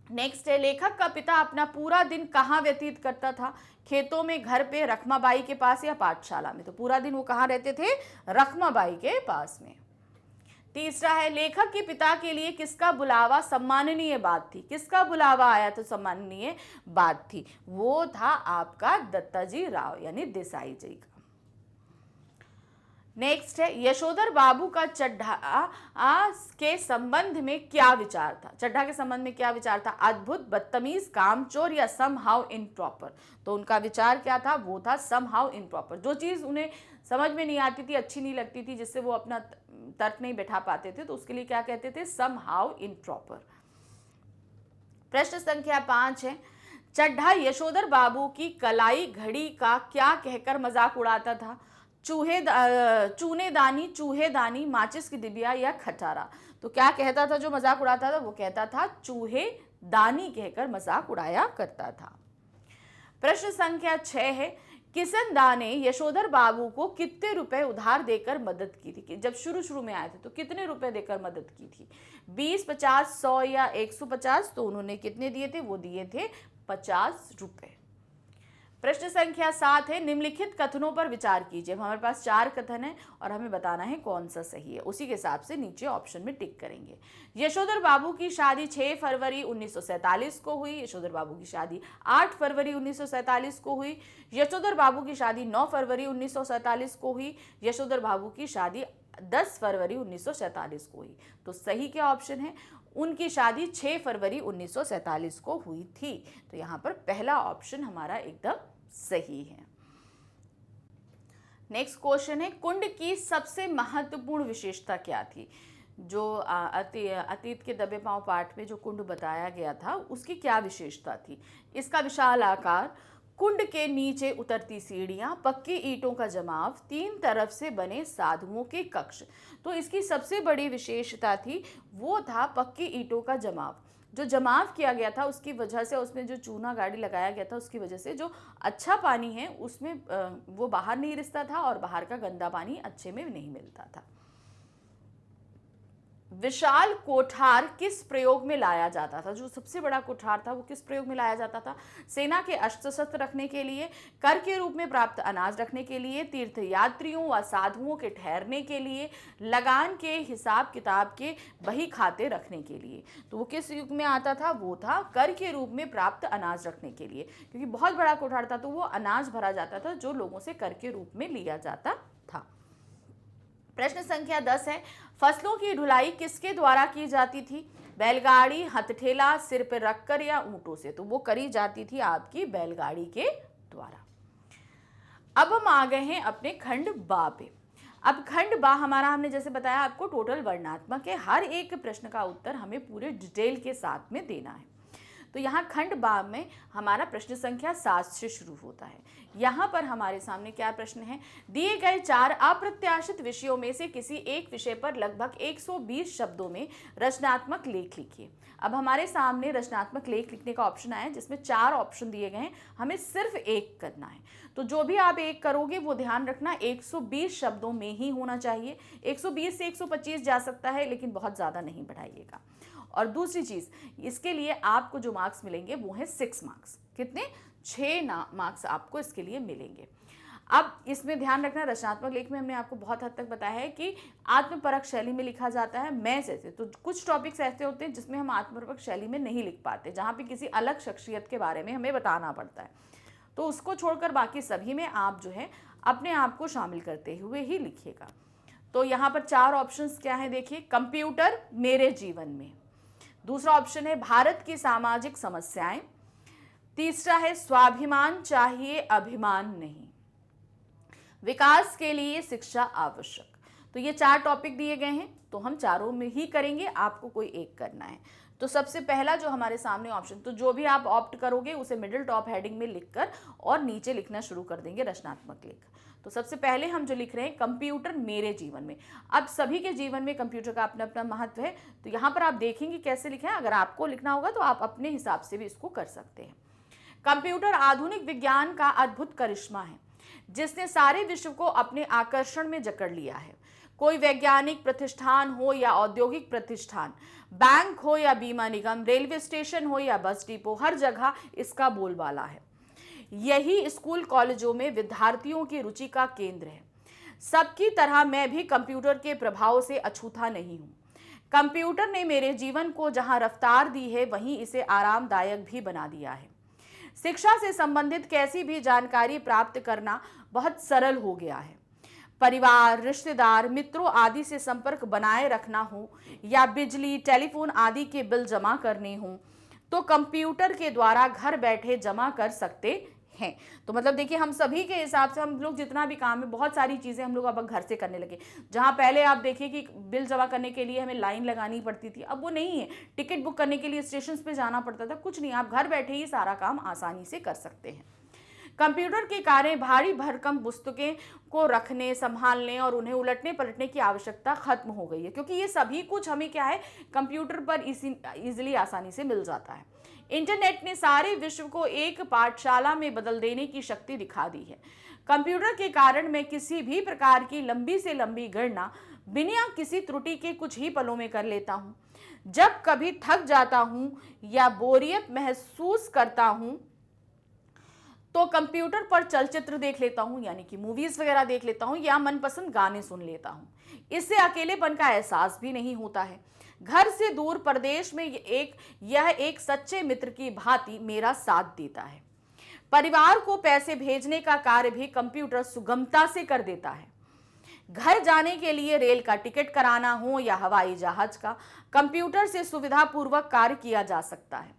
नेक्स्ट है, लेखक का पिता अपना पूरा दिन कहाँ व्यतीत करता था, खेतों में, घर पे, रखमाबाई के पास या पाठशाला में। तो पूरा दिन वो कहाँ रहते थे, रखमाबाई के पास में। तीसरा है, लेखक के पिता के लिए किसका बुलावा सम्माननीय बात थी। किसका बुलावा आया तो सम्माननीय बात थी, वो था आपका दत्ताजी राव यानी देसाई जी का। नेक्स्ट है, यशोधर बाबू का चड्ढा के संबंध में क्या विचार था। चड्ढा के संबंध में क्या विचार था, अद्भुत, बदतमीज, कामचोर या सम हाउ इम्प्रॉपर। तो उनका विचार क्या था, वो था सम हाउ इम्प्रॉपर। जो चीज़ उन्हें समझ में नहीं आती थी, अच्छी नहीं लगती थी, जिससे वो अपना तर्क नहीं बैठा पाते थे, तो उसके लिए क्या कहते थे, सम हाउ इम्प्रॉपर। प्रश्न संख्या 5 है, चड्ढा यशोधर बाबू की कलाई घड़ी का क्या कहकर मजाक उड़ाता था। चूनेदानी, चूहेदानी, माचिस की डिबिया या खटारा। तो क्या कहता था जो मजाक उड़ाता था, वो कहता था चूहेदानी कहकर मजाक उड़ाया करता था। प्रश्न संख्या 6 है, किशन दा ने यशोधर बाबू को कितने रुपए उधार देकर मदद की थी। जब शुरू में आए थे तो कितने रुपए देकर मदद की थी, 20, 50, 100 या 150। तो उन्होंने कितने दिए थे, वो दिए थे 50 रुपए। प्रश्न संख्या 7 है, निम्नलिखित कथनों पर विचार कीजिए। हमारे पास 4 कथन है और हमें बताना है कौन सा सही है। उसी के हिसाब से नीचे ऑप्शन में टिक करेंगे। यशोधर बाबू की शादी 6 फरवरी 1947 को हुई। यशोधर बाबू की शादी 8 फरवरी 1947 को हुई। यशोधर बाबू की शादी 9 फरवरी 1947 को हुई। यशोधर बाबू की शादी 10 फरवरी 1947 को हुई। तो सही क्या ऑप्शन है, उनकी शादी 6 फरवरी 1947 को हुई थी। तो यहाँ पर पहला ऑप्शन हमारा एकदम सही है। नेक्स्ट क्वेश्चन है, कुंड की सबसे महत्वपूर्ण विशेषता क्या थी। जो अतीत के दबे पांव पाठ में जो कुंड बताया गया था उसकी क्या विशेषता थी। इसका विशाल आकार, कुंड के नीचे उतरती सीढ़ियां, पक्की ईंटों का जमाव, 3 तरफ से बने साधुओं के कक्ष। तो इसकी सबसे बड़ी विशेषता थी वो था पक्की ईंटों का जमाव। जो जमाव किया गया था उसकी वजह से, उसमें जो चूना गाड़ी लगाया गया था उसकी वजह से जो अच्छा पानी है उसमें वो बाहर नहीं रिसता था और बाहर का गंदा पानी अच्छे में नहीं मिलता था। विशाल कोठार किस प्रयोग में लाया जाता था? जो सबसे बड़ा कोठार था वो किस प्रयोग में लाया जाता था? सेना के अस्त्र शस्त्र रखने के लिए, कर के रूप में प्राप्त अनाज रखने के लिए, तीर्थ यात्रियों व साधुओं के ठहरने के लिए, लगान के हिसाब किताब के बही खाते रखने के लिए। तो वो किस युग में आता था? वो था कर के रूप में प्राप्त अनाज रखने के लिए, क्योंकि बहुत बड़ा कोठार था तो वो अनाज भरा जाता था जो लोगों से कर के रूप में लिया जाता था। प्रश्न संख्या 10 है, फसलों की ढुलाई किसके द्वारा की जाती थी? बैलगाड़ी, हथठेला, सिर पर रखकर या ऊंटों से? तो वो करी जाती थी आपकी बैलगाड़ी के द्वारा। अब हम आ गए हैं अपने खंड बा पे। अब खंड बा हमारा, हमने जैसे बताया आपको, टोटल वर्णनात्मक है। हर एक प्रश्न का उत्तर हमें पूरे डिटेल के साथ में देना है। तो यहाँ खंड बा में हमारा प्रश्न संख्या 7 से शुरू होता है। यहाँ पर हमारे सामने क्या प्रश्न है? दिए गए 4 अप्रत्याशित विषयों में से किसी एक विषय पर लगभग 120 शब्दों में रचनात्मक लेख लिखिए। अब हमारे सामने रचनात्मक लेख लिखने का ऑप्शन आया, जिसमें 4 ऑप्शन दिए गए हैं, हमें सिर्फ एक करना है। तो जो भी आप एक करोगे वो ध्यान रखना 120 शब्दों में ही होना चाहिए। 120 से 125 जा सकता है, लेकिन बहुत ज़्यादा नहीं बढ़ाइएगा। और दूसरी चीज़, इसके लिए आपको जो मार्क्स मिलेंगे वो है 6 मार्क्स। कितने? 6 मार्क्स आपको इसके लिए मिलेंगे। अब इसमें ध्यान रखना, रचनात्मक लेख में हमने आपको बहुत हद तक बताया है कि आत्मपरक शैली में लिखा जाता है। मैं जैसे तो कुछ टॉपिक्स ऐसे होते हैं जिसमें हम आत्मपरक शैली में नहीं लिख पाते, जहाँ पे किसी अलग शख्सियत के बारे में हमें बताना पड़ता है। तो उसको छोड़कर बाकी सभी में आप जो है अपने आप को शामिल करते हुए ही लिखिएगा। तो यहाँ पर 4 ऑप्शंस क्या है देखिए। कंप्यूटर मेरे जीवन में, दूसरा ऑप्शन है भारत की सामाजिक समस्याएं, तीसरा है स्वाभिमान चाहिए अभिमान नहीं, विकास के लिए शिक्षा आवश्यक। तो ये 4 टॉपिक दिए गए हैं, तो हम चारों में ही करेंगे, आपको कोई एक करना है। तो सबसे पहला जो हमारे सामने ऑप्शन, तो जो भी आप ऑप्ट करोगे उसे मिडिल टॉप हेडिंग में लिखकर और नीचे लिखना शुरू कर देंगे रचनात्मक लेख। तो सबसे पहले हम जो लिख रहे हैं कंप्यूटर मेरे जीवन में। अब सभी के जीवन में कंप्यूटर का अपना अपना महत्व है, तो यहाँ पर आप देखेंगे कैसे लिखें। अगर आपको लिखना होगा तो आप अपने हिसाब से भी इसको कर सकते हैं। कंप्यूटर आधुनिक विज्ञान का अद्भुत करिश्मा है, जिसने सारे विश्व को अपने आकर्षण में जकड़ लिया है। कोई वैज्ञानिक प्रतिष्ठान हो या औद्योगिक प्रतिष्ठान, बैंक हो या बीमा निगम, रेलवे स्टेशन हो या बस डिपो, हर जगह इसका बोलबाला है। यही स्कूल कॉलेजों में विद्यार्थियों की रुचि का केंद्र है। सबकी तरह मैं भी कंप्यूटर के प्रभाव से अछूता नहीं हूँ। कंप्यूटर ने मेरे जीवन को जहाँ रफ्तार दी है, वहीं इसे आरामदायक भी बना दिया है। शिक्षा से संबंधित कैसी भी जानकारी प्राप्त करना बहुत सरल हो गया है। परिवार, रिश्तेदार, मित्रों आदि से संपर्क बनाए रखना हो या बिजली, टेलीफोन आदि के बिल जमा करने हो, तो कंप्यूटर के द्वारा घर बैठे जमा कर सकते हैं। तो मतलब देखिए, हम सभी के हिसाब से हम लोग जितना भी काम है, बहुत सारी चीज़ें हम लोग अब घर से करने लगे। जहाँ पहले आप देखिए कि बिल जमा करने के लिए हमें लाइन लगानी पड़ती थी, अब वो नहीं है। टिकट बुक करने के लिए स्टेशन पे जाना पड़ता था, कुछ नहीं, आप घर बैठे ही सारा काम आसानी से कर सकते हैं। कंप्यूटर के कारण भारी भरकम पुस्तकें को रखने, संभालने और उन्हें उलटने पलटने की आवश्यकता खत्म हो गई है, क्योंकि ये सभी कुछ हमें क्या है, कंप्यूटर पर इजीली आसानी से मिल जाता है। इंटरनेट ने सारे विश्व को एक पाठशाला में बदल देने की शक्ति दिखा दी है। कंप्यूटर के कारण मैं किसी भी प्रकार की लंबी से लंबी गणना बिना किसी त्रुटि के कुछ ही पलों में कर लेता हूँ। जब कभी थक जाता हूँ या बोरियत महसूस करता हूँ तो कंप्यूटर पर चलचित्र देख लेता हूँ, यानी कि मूवीज वगैरह देख लेता हूँ, या मनपसंद गाने सुन लेता हूँ। इससे अकेलेपन का एहसास भी नहीं होता है। घर से दूर प्रदेश में यह एक सच्चे मित्र की भांति मेरा साथ देता है। परिवार को पैसे भेजने का कार्य भी कंप्यूटर सुगमता से कर देता है। घर जाने के लिए रेल का टिकट कराना हो या हवाई जहाज का, कंप्यूटर से सुविधापूर्वक कार्य किया जा सकता है।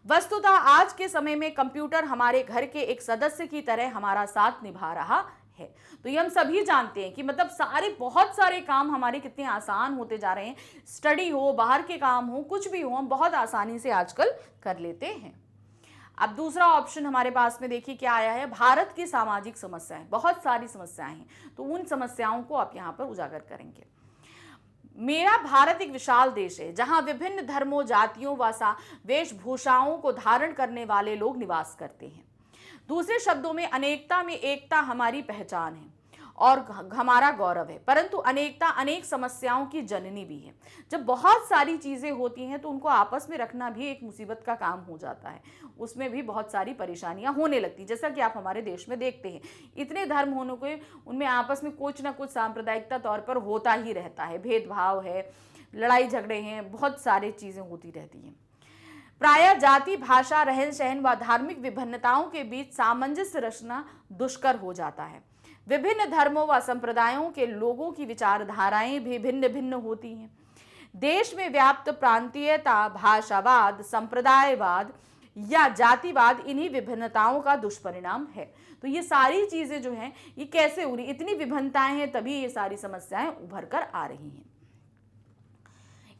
वस्तुतः आज के समय में कंप्यूटर हमारे घर के एक सदस्य की तरह हमारा साथ निभा रहा है। तो ये हम सभी जानते हैं कि मतलब बहुत सारे काम हमारे कितने आसान होते जा रहे हैं। स्टडी हो, बाहर के काम हो, कुछ भी हो, हम बहुत आसानी से आजकल कर लेते हैं। अब दूसरा ऑप्शन हमारे पास में देखिए क्या आया है, भारत की सामाजिक समस्याएं। बहुत सारी समस्याएं हैं, तो उन समस्याओं को आप यहाँ पर उजागर करेंगे। मेरा भारत एक विशाल देश है, जहां विभिन्न धर्मों, जातियों व वेशभूषाओं को धारण करने वाले लोग निवास करते हैं। दूसरे शब्दों में, अनेकता में एकता हमारी पहचान है और हमारा गौरव है, परंतु अनेकता अनेक समस्याओं की जननी भी है। जब बहुत सारी चीजें होती हैं तो उनको आपस में रखना भी एक मुसीबत का काम हो जाता है, उसमें भी बहुत सारी परेशानियां होने लगती, जैसा कि आप हमारे देश में देखते हैं। इतने धर्म होने के उनमें आपस में कुछ ना कुछ सांप्रदायिकता तौर पर होता ही रहता है, भेदभाव है, लड़ाई झगड़े हैं, बहुत सारी चीजें होती रहती हैं। प्रायः जाति, भाषा, रहन सहन व धार्मिक विभिन्नताओं के बीच सामंजस्य रचना दुष्कर हो जाता है। विभिन्न धर्मों व संप्रदायों के लोगों की विचारधाराएं भी भिन्न भिन्न होती हैं। देश में व्याप्त प्रांतीयता, भाषावाद, संप्रदायवाद या जातिवाद इन्हीं विभिन्नताओं का दुष्परिणाम है। तो ये सारी चीजें जो हैं ये कैसे हो रही, इतनी विभिन्नताएं हैं तभी ये सारी समस्याएं उभर कर आ रही हैं।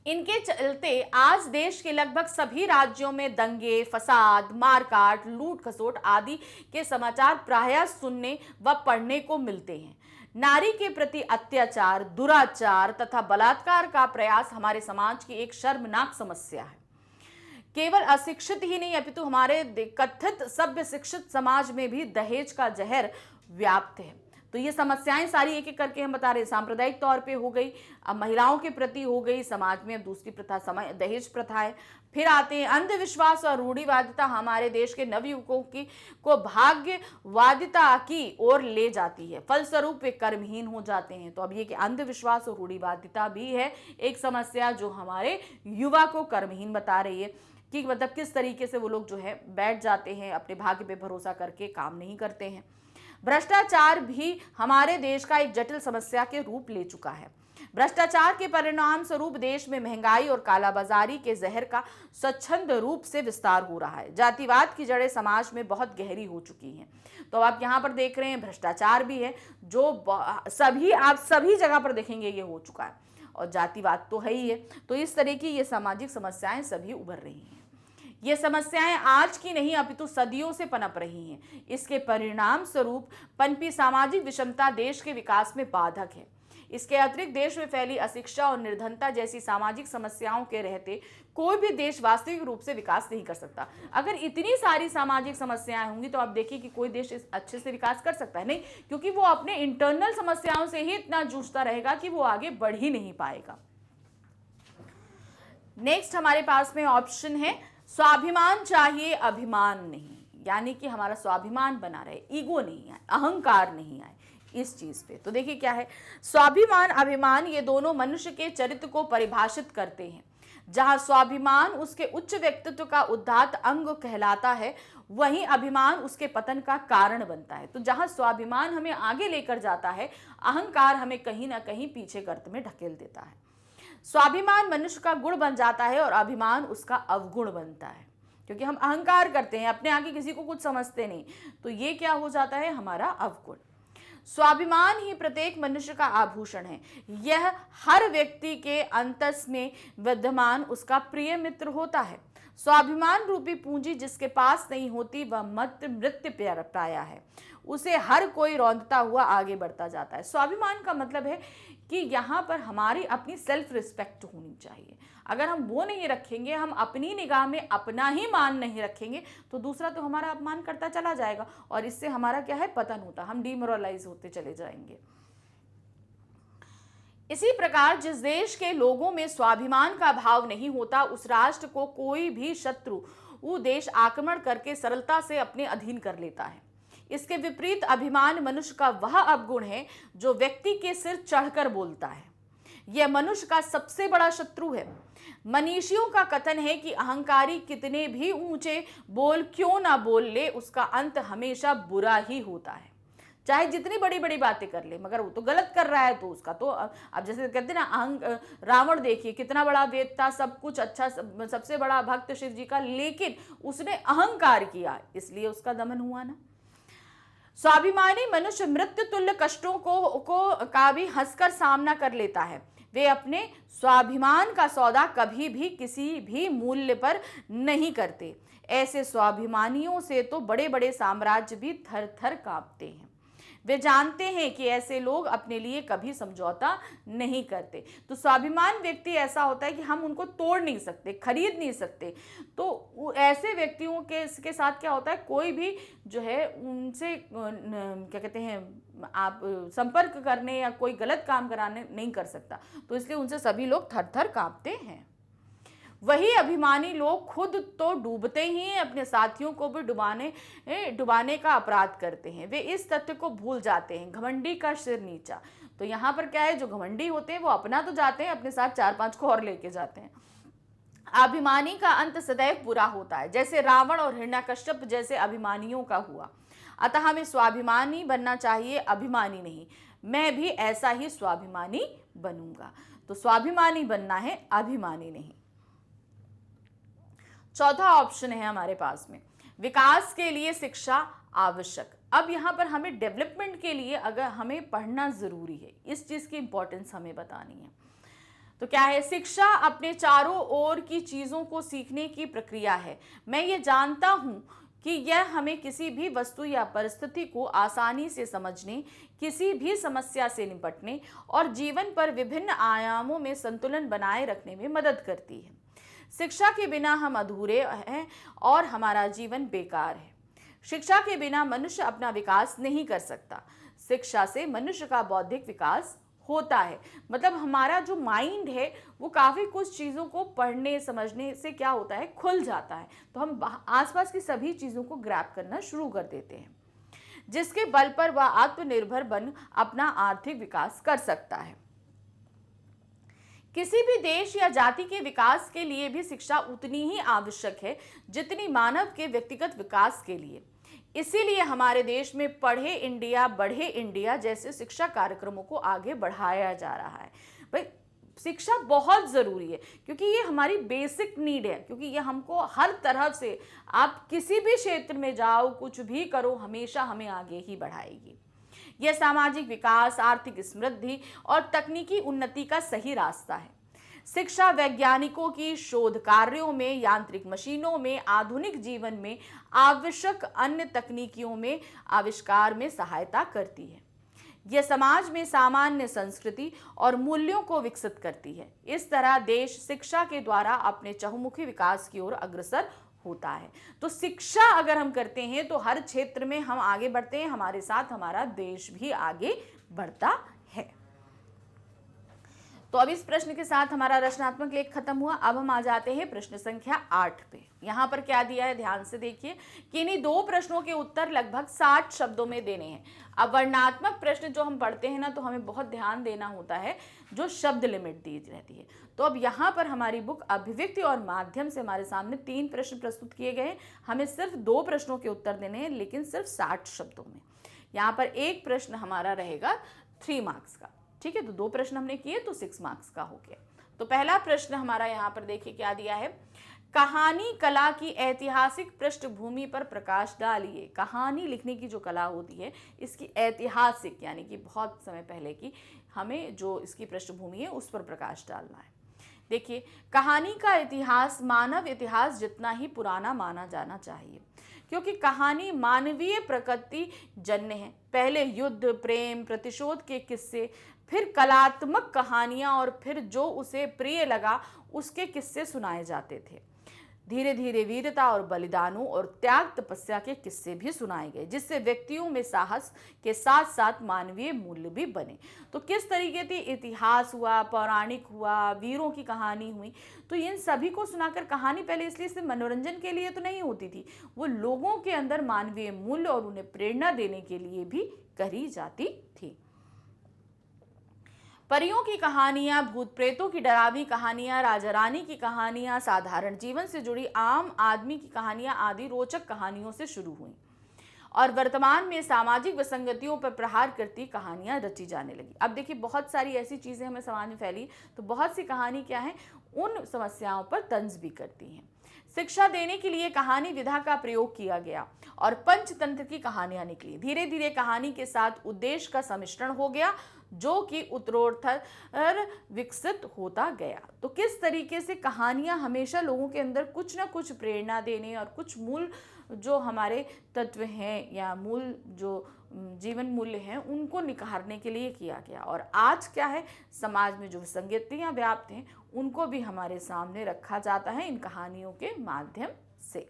इनके चलते आज देश के लगभग सभी राज्यों में दंगे, फसाद, मारकाट, लूट खसोट आदि के समाचार प्रायः सुनने व पढ़ने को मिलते हैं। नारी के प्रति अत्याचार, दुराचार तथा बलात्कार का प्रयास हमारे समाज की एक शर्मनाक समस्या है। केवल अशिक्षित ही नहीं अपितु हमारे कथित सभ्य शिक्षित समाज में भी दहेज का जहर व्याप्त है। तो ये समस्याएं सारी एक एक करके हम बता रहे हैं। सांप्रदायिक तौर पे हो गई, अब महिलाओं के प्रति हो गई, समाज में अब दूसरी प्रथा समय दहेज प्रथा है। फिर आते हैं अंधविश्वास और रूढ़िवादिता, हमारे देश के नवयुवकों की को भाग्यवादिता की ओर ले जाती है, फलस्वरूप वे कर्महीन हो जाते हैं। तो अब ये कि अंधविश्वास और रूढ़िवादिता भी है एक समस्या जो हमारे युवा को कर्महीन बता रही है कि मतलब किस तरीके से वो लोग जो है बैठ जाते हैं, अपने भाग्य पे भरोसा करके काम नहीं करते हैं। भ्रष्टाचार भी हमारे देश का एक जटिल समस्या के रूप ले चुका है। भ्रष्टाचार के परिणाम स्वरूप देश में महंगाई और कालाबाजारी के जहर का स्वच्छंद रूप से विस्तार हो रहा है। जातिवाद की जड़ें समाज में बहुत गहरी हो चुकी हैं। तो आप यहाँ पर देख रहे हैं भ्रष्टाचार भी है जो आप सभी जगह पर देखेंगे ये हो चुका है, और जातिवाद तो है ही है। तो इस तरह की ये सामाजिक समस्याएं सभी उभर रही हैं। ये समस्याएं आज की नहीं अपितु सदियों से पनप रही हैं। इसके परिणाम स्वरूप पनपी सामाजिक विषमता देश के विकास में बाधक है। इसके अतिरिक्त देश में फैली अशिक्षा और निर्धनता जैसी सामाजिक समस्याओं के रहते कोई भी देश वास्तविक रूप से विकास नहीं कर सकता। अगर इतनी सारी सामाजिक समस्याएं होंगी तो आप देखिए कि कोई देश अच्छे से विकास कर सकता है नहीं, क्योंकि वो अपने इंटरनल समस्याओं से ही इतना जूझता रहेगा कि वो आगे बढ़ ही नहीं पाएगा। नेक्स्ट हमारे पास में ऑप्शन है स्वाभिमान चाहिए, अभिमान नहीं, यानी कि हमारा स्वाभिमान बना रहे, ईगो नहीं आए, अहंकार नहीं आए इस चीज पे। तो देखिए क्या है, स्वाभिमान अभिमान ये दोनों मनुष्य के चरित्र को परिभाषित करते हैं। जहां स्वाभिमान उसके उच्च व्यक्तित्व का उदात्त अंग कहलाता है, वहीं अभिमान उसके पतन का कारण बनता है। तो जहां स्वाभिमान हमें आगे लेकर जाता है, अहंकार हमें कहीं ना कहीं पीछे गर्त में ढकेल देता है। स्वाभिमान मनुष्य का गुण बन जाता है और अभिमान उसका अवगुण बनता है, क्योंकि हम अहंकार करते हैं, अपने आगे किसी को कुछ समझते नहीं, तो ये क्या हो जाता है, हमारा अवगुण। स्वाभिमान ही प्रत्येक मनुष्य का आभूषण है। यह हर व्यक्ति के अंतस में विद्यमान उसका प्रिय मित्र होता है। स्वाभिमान रूपी पूंजी जिसके पास नहीं होती वह मृत्यु प्राया है। उसे हर कोई रौंदता हुआ आगे बढ़ता जाता है। स्वाभिमान का मतलब है कि यहाँ पर हमारी अपनी सेल्फ रिस्पेक्ट होनी चाहिए। अगर हम वो नहीं रखेंगे, हम अपनी निगाह में अपना ही मान नहीं रखेंगे, तो दूसरा तो हमारा अपमान करता चला जाएगा और इससे हमारा क्या है, पतन होता, हम डिमोरलाइज होते चले जाएंगे। इसी प्रकार जिस देश के लोगों में स्वाभिमान का भाव नहीं होता, उस राष्ट्र को कोई भी शत्रु वो देश आक्रमण करके सरलता से अपने अधीन कर लेता है। इसके विपरीत अभिमान मनुष्य का वह अवगुण है जो व्यक्ति के सिर चढ़कर बोलता है। यह मनुष्य का सबसे बड़ा शत्रु है। मनीषियों का कथन है कि अहंकारी कितने भी ऊंचे बोल क्यों ना बोल ले, उसका अंत हमेशा बुरा ही होता है। चाहे जितनी बड़ी बड़ी बातें कर ले, मगर वो तो गलत कर रहा है, तो उसका तो अब जैसे कहते हैं ना, रावण देखिए कितना बड़ा वेद था, सब कुछ अच्छा, सबसे बड़ा भक्त शिव जी का, लेकिन उसने अहंकार किया, इसलिए उसका दमन हुआ ना। स्वाभिमानी मनुष्य मृत्यु तुल्य कष्टों का भी हंसकर सामना कर लेता है। वे अपने स्वाभिमान का सौदा कभी भी किसी भी मूल्य पर नहीं करते। ऐसे स्वाभिमानियों से तो बड़े बड़े साम्राज्य भी थर थर कांपते हैं। वे जानते हैं कि ऐसे लोग अपने लिए कभी समझौता नहीं करते। तो स्वाभिमान व्यक्ति ऐसा होता है कि हम उनको तोड़ नहीं सकते, खरीद नहीं सकते। तो ऐसे व्यक्तियों के साथ क्या होता है, कोई भी जो है उनसे क्या कहते हैं, आप संपर्क करने या कोई गलत काम कराने नहीं कर सकता। तो इसलिए उनसे सभी लोग थर थर कांपते हैं। वही अभिमानी लोग खुद तो डूबते ही हैं, अपने साथियों को भी डुबाने का अपराध करते हैं। वे इस तथ्य को भूल जाते हैं, घमंडी का सिर नीचा। तो यहाँ पर क्या है, जो घमंडी होते हैं वो अपना तो जाते हैं, अपने साथ 4-5 को और लेके जाते हैं। अभिमानी का अंत सदैव बुरा होता है, जैसे रावण और हिरण्यकश्यप जैसे अभिमानियों का हुआ। अतः हमें स्वाभिमानी बनना चाहिए, अभिमानी नहीं। मैं भी ऐसा ही स्वाभिमानी बनूंगा। तो स्वाभिमानी बनना है, अभिमानी नहीं। चौथा ऑप्शन है हमारे पास में, विकास के लिए शिक्षा आवश्यक। अब यहाँ पर हमें डेवलपमेंट के लिए अगर हमें पढ़ना जरूरी है, इस चीज की इंपॉर्टेंस हमें बतानी है। तो क्या है, शिक्षा अपने चारों ओर की चीजों को सीखने की प्रक्रिया है। मैं ये जानता हूं कि यह हमें किसी भी वस्तु या परिस्थिति को आसानी से समझने, किसी भी समस्या से निपटने और जीवन पर विभिन्न आयामों में संतुलन बनाए रखने में मदद करती है। शिक्षा के बिना हम अधूरे हैं और हमारा जीवन बेकार है। शिक्षा के बिना मनुष्य अपना विकास नहीं कर सकता। शिक्षा से मनुष्य का बौद्धिक विकास होता है। मतलब हमारा जो माइंड है वो काफ़ी कुछ चीज़ों को पढ़ने समझने से क्या होता है, खुल जाता है। तो हम आसपास की सभी चीज़ों को ग्रैब करना शुरू कर देते हैं, जिसके बल पर वह आत्मनिर्भर बन अपना आर्थिक विकास कर सकता है। किसी भी देश या जाति के विकास के लिए भी शिक्षा उतनी ही आवश्यक है जितनी मानव के व्यक्तिगत विकास के लिए। इसीलिए हमारे देश में पढ़े इंडिया बढ़े इंडिया जैसे शिक्षा कार्यक्रमों को आगे बढ़ाया जा रहा है। भाई शिक्षा बहुत ज़रूरी है, क्योंकि ये हमारी बेसिक नीड है, क्योंकि ये हमको हर तरह से, आप किसी भी क्षेत्र में जाओ, कुछ भी करो, हमेशा हमें आगे ही बढ़ाएगी। यह सामाजिक विकास, आर्थिक समृद्धि और तकनीकी उन्नति का सही रास्ता है। शिक्षा वैज्ञानिकों की शोध कार्यों में, यांत्रिक मशीनों में, आधुनिक जीवन में आवश्यक अन्य तकनीकियों में आविष्कार में सहायता करती है। यह समाज में सामान्य संस्कृति और मूल्यों को विकसित करती है। इस तरह देश शिक्षा के द्वारा अपने चहुमुखी विकास की ओर अग्रसर होता है। तो शिक्षा अगर हम करते हैं तो हर क्षेत्र में हम आगे बढ़ते हैं, हमारे साथ हमारा देश भी आगे बढ़ता है। तो अब इस प्रश्न के साथ हमारा रचनात्मक लेख खत्म हुआ। अब हम आ जाते हैं प्रश्न संख्या 8 पे। यहाँ पर क्या दिया है, ध्यान से देखिए कि इन्हीं 2 प्रश्नों के उत्तर लगभग 60 शब्दों में देने हैं। अब वर्णनात्मक प्रश्न जो हम पढ़ते हैं ना, तो हमें बहुत ध्यान देना होता है, जो शब्द लिमिट दी रहती है। तो अब यहाँ पर हमारी बुक अभिव्यक्ति और माध्यम से हमारे सामने 3 प्रश्न प्रस्तुत किए गए। हमें सिर्फ 2 प्रश्नों के उत्तर देने हैं, लेकिन सिर्फ 60 शब्दों में। यहाँ पर एक प्रश्न हमारा रहेगा 3 मार्क्स का, ठीक है। तो 2 प्रश्न हमने किए तो 6 मार्क्स का हो गया। तो पहला प्रश्न हमारा यहाँ पर देखिए क्या दिया है, कहानी कला की ऐतिहासिक पृष्ठभूमि पर प्रकाश डालिए। कहानी लिखने की जो कला होती है, इसकी ऐतिहासिक यानी कि बहुत समय पहले की, हमें जो इसकी पृष्ठभूमि है उस पर प्रकाश डालना है। देखिए, कहानी का इतिहास मानव इतिहास जितना ही पुराना माना जाना चाहिए, क्योंकि कहानी मानवीय प्रकृति जन्य है। पहले युद्ध, प्रेम, प्रतिशोध के किस्से, फिर कलात्मक कहानियां और फिर जो उसे प्रिय लगा उसके किस्से सुनाए जाते थे। धीरे धीरे वीरता और बलिदानों और त्याग तपस्या के किस्से भी सुनाए गए, जिससे व्यक्तियों में साहस के साथ साथ मानवीय मूल्य भी बने। तो किस तरीके से इतिहास हुआ, पौराणिक हुआ, वीरों की कहानी हुई, तो इन सभी को सुनाकर कहानी पहले इसलिए सिर्फ मनोरंजन के लिए तो नहीं होती थी, वो लोगों के अंदर मानवीय मूल्य और उन्हें प्रेरणा देने के लिए भी कही जाती थी। परियों की कहानियां, भूत प्रेतों की डरावनी कहानियां, राजा रानी की कहानियां, साधारण जीवन से जुड़ी आम आदमी की कहानियां आदि रोचक कहानियों से शुरू हुई और वर्तमान में सामाजिक विसंगतियों पर प्रहार करती कहानियां रची जाने लगी। अब देखिए, बहुत सारी ऐसी चीजें हमें समाज में फैली, तो बहुत सी कहानी क्या है, उन समस्याओं पर तंज भी करती हैं। शिक्षा देने के लिए कहानी विधा का प्रयोग किया गया और पंचतंत्र की कहानियां निकली। धीरे धीरे कहानी के साथ उद्देश्य का सम्मिश्रण हो गया, जो कि उत्तरोत्तर विकसित होता गया। तो किस तरीके से कहानियां हमेशा लोगों के अंदर कुछ ना कुछ प्रेरणा देने और कुछ मूल जो हमारे तत्व हैं या मूल जो जीवन मूल्य हैं उनको निखारने के लिए किया गया। और आज क्या है, समाज में जो विसंगतियाँ व्याप्त हैं उनको भी हमारे सामने रखा जाता है इन कहानियों के माध्यम से।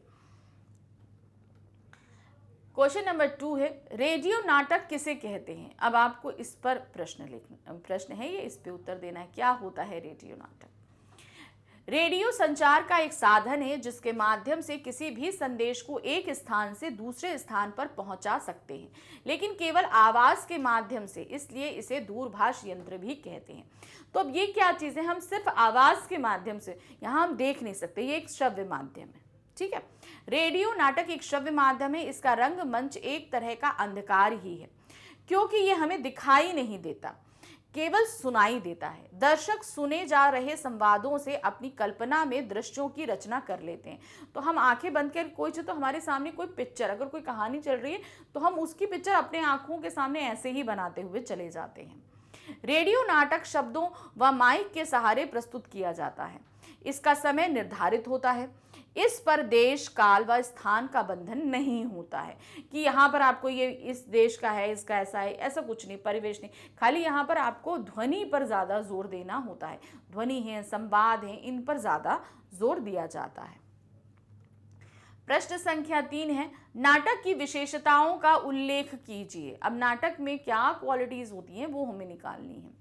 क्वेश्चन नंबर 2 है, रेडियो नाटक किसे कहते हैं। अब आपको इस पर प्रश्न है, ये इस पे उत्तर देना है। क्या होता है रेडियो नाटक? रेडियो संचार का एक साधन है जिसके माध्यम से किसी भी संदेश को एक स्थान से दूसरे स्थान पर पहुंचा सकते हैं, लेकिन केवल आवाज के माध्यम से, इसलिए इसे दूरभाष यंत्र भी कहते हैं। तो अब ये क्या चीज़ है, हम सिर्फ आवाज के माध्यम से, यहाँ हम देख नहीं सकते, ये एक श्रव्य माध्यम है। ठीक है, रेडियो नाटक एक श्रव्य माध्यम है। इसका रंगमंच एक तरह का अंधकार ही है, क्योंकि ये हमें दिखाई नहीं देता, केवल सुनाई देता है। दर्शक सुने जा रहे संवादों से अपनी कल्पना में दृश्यों की रचना कर लेते हैं। तो हम आंखें बंद कर कोई तो हमारे सामने कोई पिक्चर, अगर कोई कहानी चल रही है तो हम उसकी पिक्चर अपने आंखों के सामने ऐसे ही बनाते हुए चले जाते हैं। रेडियो नाटक शब्दों व माइक के सहारे प्रस्तुत किया जाता है। इसका समय निर्धारित होता है। इस पर देश, काल व स्थान का बंधन नहीं होता है कि यहाँ पर आपको ये इस देश का है, इसका ऐसा है, ऐसा कुछ नहीं, परिवेश नहीं। खाली यहाँ पर आपको ध्वनि पर ज़्यादा जोर देना होता है। ध्वनि है, संवाद है, इन पर ज़्यादा जोर दिया जाता है। प्रश्न संख्या 3 है, नाटक की विशेषताओं का उल्लेख कीजिए। अब नाटक में क्या क्वालिटीज होती हैं वो हमें निकालनी है।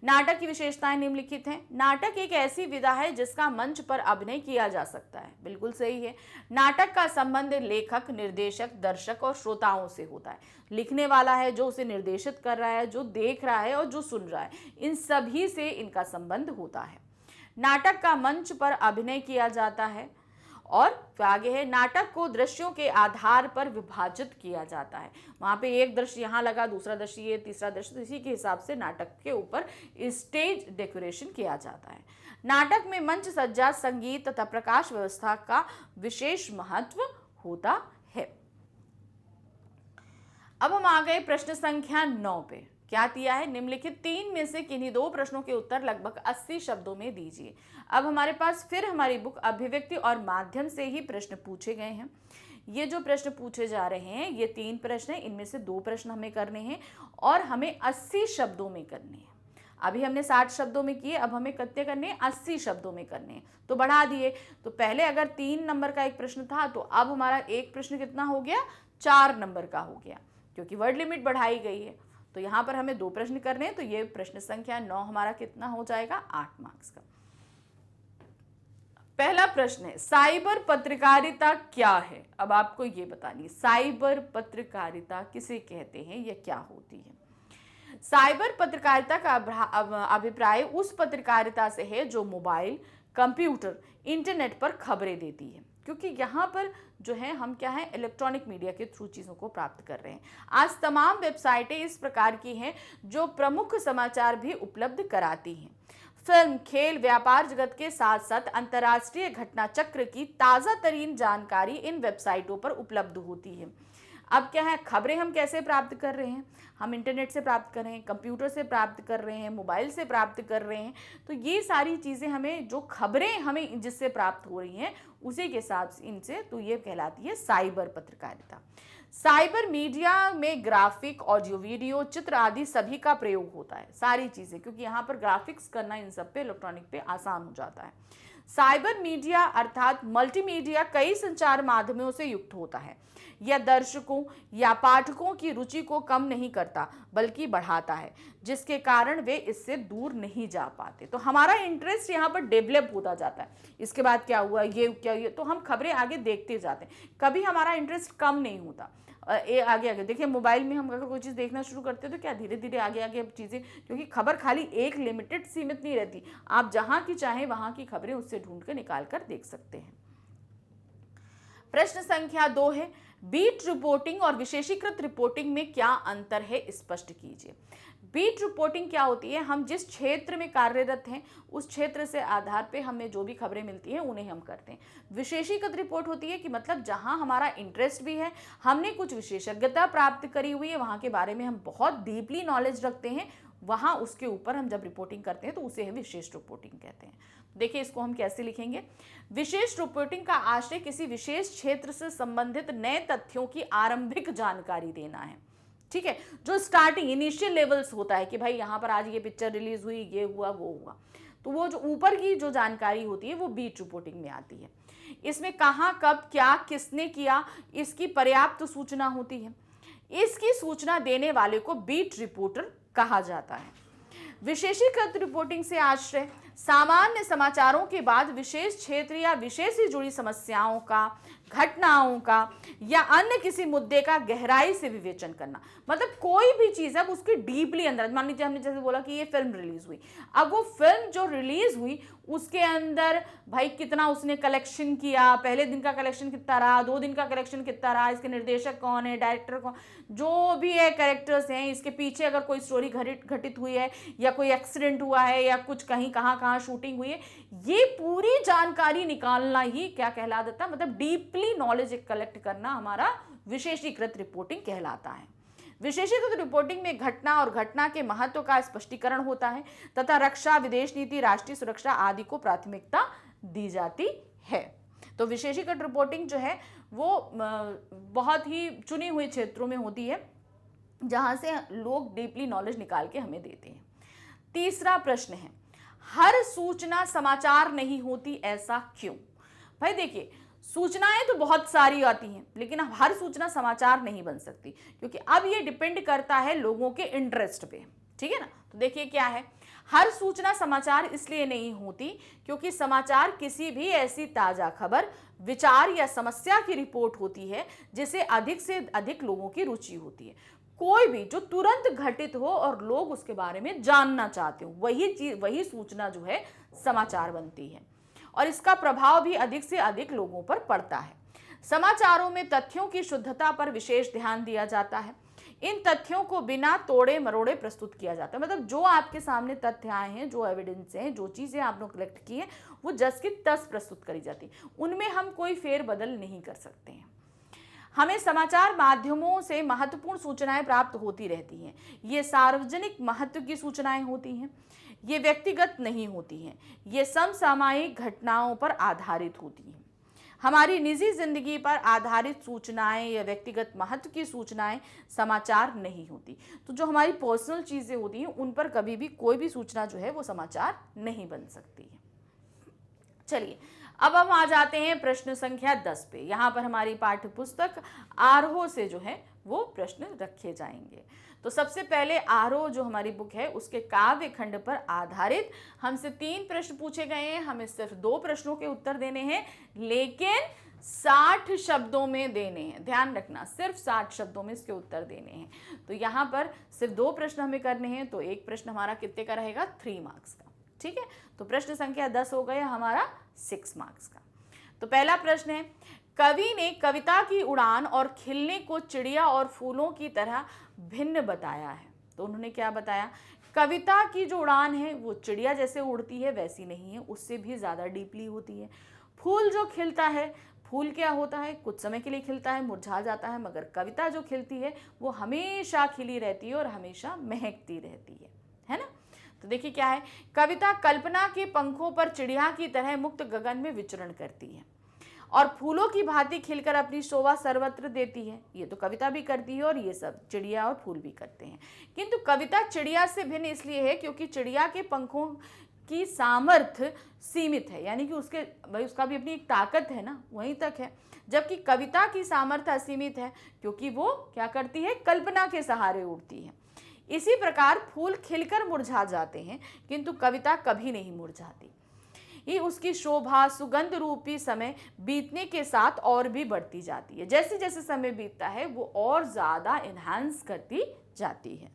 नाटक की विशेषताएं निम्नलिखित हैं। नाटक एक ऐसी विधा है जिसका मंच पर अभिनय किया जा सकता है। बिल्कुल सही है। नाटक का संबंध लेखक, निर्देशक, दर्शक और श्रोताओं से होता है। लिखने वाला है, जो उसे निर्देशित कर रहा है, जो देख रहा है और जो सुन रहा है, इन सभी से इनका संबंध होता है। नाटक का मंच पर अभिनय किया जाता है। और आगे है, नाटक को दृश्यों के आधार पर विभाजित किया जाता है। वहाँ पे एक दृश्य यहाँ लगा, दूसरा दृश्य ये, तीसरा दृश्य, इसी के हिसाब से नाटक के ऊपर स्टेज डेकोरेशन किया जाता है। नाटक में मंच सज्जा, संगीत तथा प्रकाश व्यवस्था का विशेष महत्व होता है। अब हम आ गए प्रश्न संख्या 9 पे। क्या दिया है, निम्नलिखित 3 में से किन्हीं 2 प्रश्नों के उत्तर लगभग 80 शब्दों में दीजिए। अब हमारे पास फिर हमारी बुक अभिव्यक्ति और माध्यम से ही प्रश्न पूछे गए हैं। ये जो प्रश्न पूछे जा रहे हैं ये 3 प्रश्न हैं, इनमें से 2 प्रश्न हमें करने हैं और हमें 80 शब्दों में करने हैं। अभी हमने 60 शब्दों में किए, अब हमें कितने करने हैं, 80 शब्दों में करने हैं। तो बढ़ा दिए, तो पहले अगर 3 नंबर का एक प्रश्न था तो अब हमारा एक प्रश्न कितना हो गया, 4 नंबर का हो गया, क्योंकि वर्ड लिमिट बढ़ाई गई है। तो यहाँ पर हमें 2 प्रश्न करने हैं, तो ये प्रश्न संख्या 9 हमारा कितना हो जाएगा, 8 मार्क्स का। पहला प्रश्न है, साइबर पत्रकारिता क्या है। अब आपको ये बतानी, साइबर पत्रकारिता किसे कहते हैं, यह क्या होती है। साइबर पत्रकारिता का अभिप्राय उस पत्रकारिता से है जो मोबाइल, कंप्यूटर, इंटरनेट पर खबरें देती है, क्योंकि यहाँ पर जो है हम क्या है, इलेक्ट्रॉनिक मीडिया के थ्रू चीज़ों को प्राप्त कर रहे हैं। आज तमाम वेबसाइटें इस प्रकार की हैं जो प्रमुख समाचार भी उपलब्ध कराती हैं। फिल्म, खेल, व्यापार जगत के साथ साथ अंतर्राष्ट्रीय घटना चक्र की ताज़ा तरीन जानकारी इन वेबसाइटों पर उपलब्ध होती है। अब क्या है, खबरें हम कैसे प्राप्त कर रहे हैं, हम इंटरनेट से प्राप्त कर रहे हैं, कंप्यूटर से प्राप्त कर रहे हैं, मोबाइल से प्राप्त कर रहे हैं। तो ये सारी चीज़ें हमें, जो खबरें हमें जिससे प्राप्त हो रही हैं उसी के हिसाब से इनसे, तो ये कहलाती है साइबर पत्रकारिता। साइबर मीडिया में ग्राफिक, ऑडियो, वीडियो, चित्र आदि सभी का प्रयोग होता है, सारी चीज़ें, क्योंकि यहाँ पर ग्राफिक्स करना इन सब पे, इलेक्ट्रॉनिक पे आसान हो जाता है। साइबर मीडिया अर्थात मल्टीमीडिया कई संचार माध्यमों से युक्त होता है। यह दर्शकों या पाठकों की रुचि को कम नहीं करता बल्कि बढ़ाता है, जिसके कारण वे इससे दूर नहीं जा पाते। तो हमारा इंटरेस्ट यहाँ पर डेवलप होता जाता है, इसके बाद क्या हुआ, ये क्या, ये, तो हम खबरें आगे देखते जाते हैं, कभी हमारा इंटरेस्ट कम नहीं होता। आगे आगे देखिए, मोबाइल में हम अगर कोई चीज़ देखना शुरू करते हैं तो क्या धीरे धीरे आगे आगे चीज़ें, क्योंकि खबर खाली एक लिमिटेड सीमित नहीं रहती, आप जहाँ की चाहें वहाँ की खबरें उससे ढूंढ कर निकाल कर देख सकते हैं। प्रश्न संख्या 2 है, बीट रिपोर्टिंग और विशेषीकृत रिपोर्टिंग में क्या अंतर है, स्पष्ट कीजिए। बीट रिपोर्टिंग क्या होती है, हम जिस क्षेत्र में कार्यरत हैं उस क्षेत्र से आधार पे हमें जो भी खबरें मिलती हैं उन्हें हम करते हैं। विशेषीकृत रिपोर्ट होती है कि मतलब जहां हमारा इंटरेस्ट भी है, हमने कुछ विशेषज्ञता प्राप्त करी हुई है, वहां के बारे में हम बहुत डीपली नॉलेज रखते हैं, वहाँ उसके ऊपर हम जब रिपोर्टिंग करते हैं तो उसे विशेष रिपोर्टिंग कहते हैं। देखिए इसको हम कैसे लिखेंगे। विशेष रिपोर्टिंग का आशय किसी विशेष क्षेत्र से संबंधित नए तथ्यों की आरंभिक जानकारी देना है। ठीक है, जो स्टार्टिंग इनिशियल लेवल्स होता है कि भाई यहाँ पर आज ये पिक्चर रिलीज हुई, ये हुआ, वो हुआ, तो वो जो ऊपर की जो जानकारी होती है वो बीट रिपोर्टिंग में आती है। इसमें कहाँ, कब, क्या, किसने किया, इसकी पर्याप्त सूचना होती है। इसकी सूचना देने वाले को बीट रिपोर्टर कहा जाता है। विशेषीकृत रिपोर्टिंग से आश्रय सामान्य समाचारों के बाद विशेष क्षेत्र या विशेष से जुड़ी समस्याओं का, घटनाओं का या अन्य किसी मुद्दे का गहराई से विवेचन करना। मतलब कोई भी चीज है उसके डीपली अंदर, मान लीजिए हमने जैसे बोला कि ये फिल्म रिलीज हुई, अब वो फिल्म जो रिलीज हुई उसके अंदर भाई कितना उसने कलेक्शन किया, पहले दिन का कलेक्शन कितना रहा, 2 दिन का कलेक्शन कितना रहा, इसके निर्देशक कौन है, डायरेक्टर कौन, जो भी है कैरेक्टर्स हैं, इसके पीछे अगर कोई स्टोरी घटित हुई है या कोई एक्सीडेंट हुआ है या कुछ कहीं कहाँ शूटिंग हुई है, ये पूरी जानकारी निकालना ही क्या कहला देता है, मतलब डीपली नॉलेज कलेक्ट करना हमारा विशेषीकृत रिपोर्टिंग कहलाता है। विशेषीकृत रिपोर्टिंग में घटना और घटना के महत्व का स्पष्टीकरण होता है तथा रक्षा, विदेश नीति, राष्ट्रीय सुरक्षा आदि को प्राथमिकता दी जाती है। तो विशेषीकृत रिपोर्टिंग जो है वो बहुत ही चुनी हुई क्षेत्रों में होती है जहां से लोग डीपली नॉलेज निकाल के हमें देते हैं। तीसरा प्रश्न है, हर सूचना समाचार नहीं होती, ऐसा क्यों? भाई देखिए, सूचनाएं तो बहुत सारी आती हैं लेकिन हर सूचना समाचार नहीं बन सकती, क्योंकि अब ये डिपेंड करता है लोगों के इंटरेस्ट पे। ठीक है ना, तो देखिए क्या है, हर सूचना समाचार इसलिए नहीं होती क्योंकि समाचार किसी भी ऐसी ताजा खबर, विचार या समस्या की रिपोर्ट होती है जिसे अधिक से अधिक लोगों की रुचि होती है। कोई भी जो तुरंत घटित हो और लोग उसके बारे में जानना चाहते हो, वही सूचना जो है समाचार बनती है और इसका प्रभाव भी अधिक से अधिक लोगों पर पड़ता है। समाचारों में तथ्यों की शुद्धता पर विशेष ध्यान दिया जाता है। इन तथ्यों को बिना तोड़े मरोड़े प्रस्तुत किया जाता है, मतलब जो आपके सामने तथ्य आए हैं, जो एविडेंस हैं, जो चीजें आपने कलेक्ट की हैं, वो जस की तस प्रस्तुत करी जाती है, उनमें हम कोई फेरबदल नहीं कर सकते हैं। हमें समाचार माध्यमों से महत्वपूर्ण सूचनाएं प्राप्त होती रहती हैं। ये सार्वजनिक महत्व की सूचनाएं होती हैं, ये व्यक्तिगत नहीं होती हैं, ये समसामयिक घटनाओं पर आधारित होती हैं। हमारी निजी जिंदगी पर आधारित सूचनाएं या व्यक्तिगत महत्व की सूचनाएं समाचार नहीं होती। तो जो हमारी पर्सनल चीजें होती हैं उन पर कभी भी कोई भी सूचना जो है वो समाचार नहीं बन सकती है। चलिए अब हम आ जाते हैं प्रश्न संख्या 10 पे। यहाँ पर हमारी पाठ्य पुस्तक आरोह से जो है वो प्रश्न रखे जाएंगे। तो सबसे पहले आरोह जो हमारी बुक है उसके काव्य खंड पर आधारित हमसे 3 प्रश्न पूछे गए हैं। हमें सिर्फ 2 प्रश्नों के उत्तर देने हैं, लेकिन 60 शब्दों में देने हैं। ध्यान रखना, सिर्फ 60 शब्दों में इसके उत्तर देने हैं। तो यहाँ पर सिर्फ 2 प्रश्न हमें करने हैं, तो एक प्रश्न हमारा कितने का रहेगा, 3 मार्क्स का। ठीक है, तो प्रश्न संख्या 10 हो गया हमारा 6 मार्क्स का। तो पहला प्रश्न है, कवि ने कविता की उड़ान और खिलने को चिड़िया और फूलों की तरह भिन्न बताया है। तो उन्होंने क्या बताया, कविता की जो उड़ान है वो चिड़िया जैसे उड़ती है वैसी नहीं है, उससे भी ज़्यादा डीपली होती है। फूल जो खिलता है, फूल क्या होता है, कुछ समय के लिए खिलता है, मुरझा जाता है, मगर कविता जो खिलती है वो हमेशा खिली रहती है और हमेशा महकती रहती है ना। तो देखिए क्या है, कविता कल्पना के पंखों पर चिड़िया की तरह मुक्त गगन में विचरण करती है और फूलों की भांति खिलकर अपनी शोभा सर्वत्र देती है। ये तो कविता भी करती है और ये सब चिड़िया और फूल भी करते हैं। किंतु कविता चिड़िया से भिन्न इसलिए है क्योंकि चिड़िया के पंखों की सामर्थ्य सीमित है, यानी कि उसका भी अपनी एक ताकत है ना, वहीं तक है, जबकि कविता की सामर्थ्य असीमित है क्योंकि वो क्या करती है, कल्पना के सहारे उड़ती है। इसी प्रकार फूल खिलकर मुरझा जाते हैं किंतु कविता कभी नहीं मुरझाती। ये उसकी शोभा सुगंध रूपी समय बीतने के साथ और भी बढ़ती जाती है। जैसे जैसे समय बीतता है वो और ज्यादा एनहांस करती जाती है।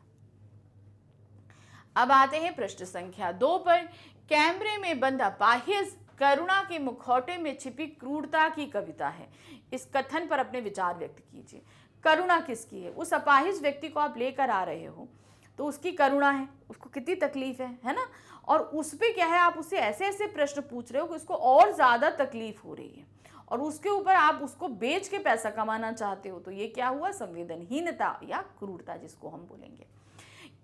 अब आते हैं प्रश्न संख्या 2 पर। कैमरे में बंद अपाहिज करुणा के मुखौटे में छिपी क्रूरता की कविता है। इस कथन पर अपने विचार व्यक्त कीजिए। करुणा किसकी है? उस अपाहिज व्यक्ति को आप लेकर आ रहे हो तो उसकी करुणा है, उसको कितनी तकलीफ है ना, और उस पे क्या है, आप उससे ऐसे ऐसे प्रश्न पूछ रहे हो कि उसको और ज्यादा तकलीफ हो रही है और उसके ऊपर आप उसको बेच के पैसा कमाना चाहते हो। तो ये क्या हुआ, संवेदनहीनता या क्रूरता जिसको हम बोलेंगे।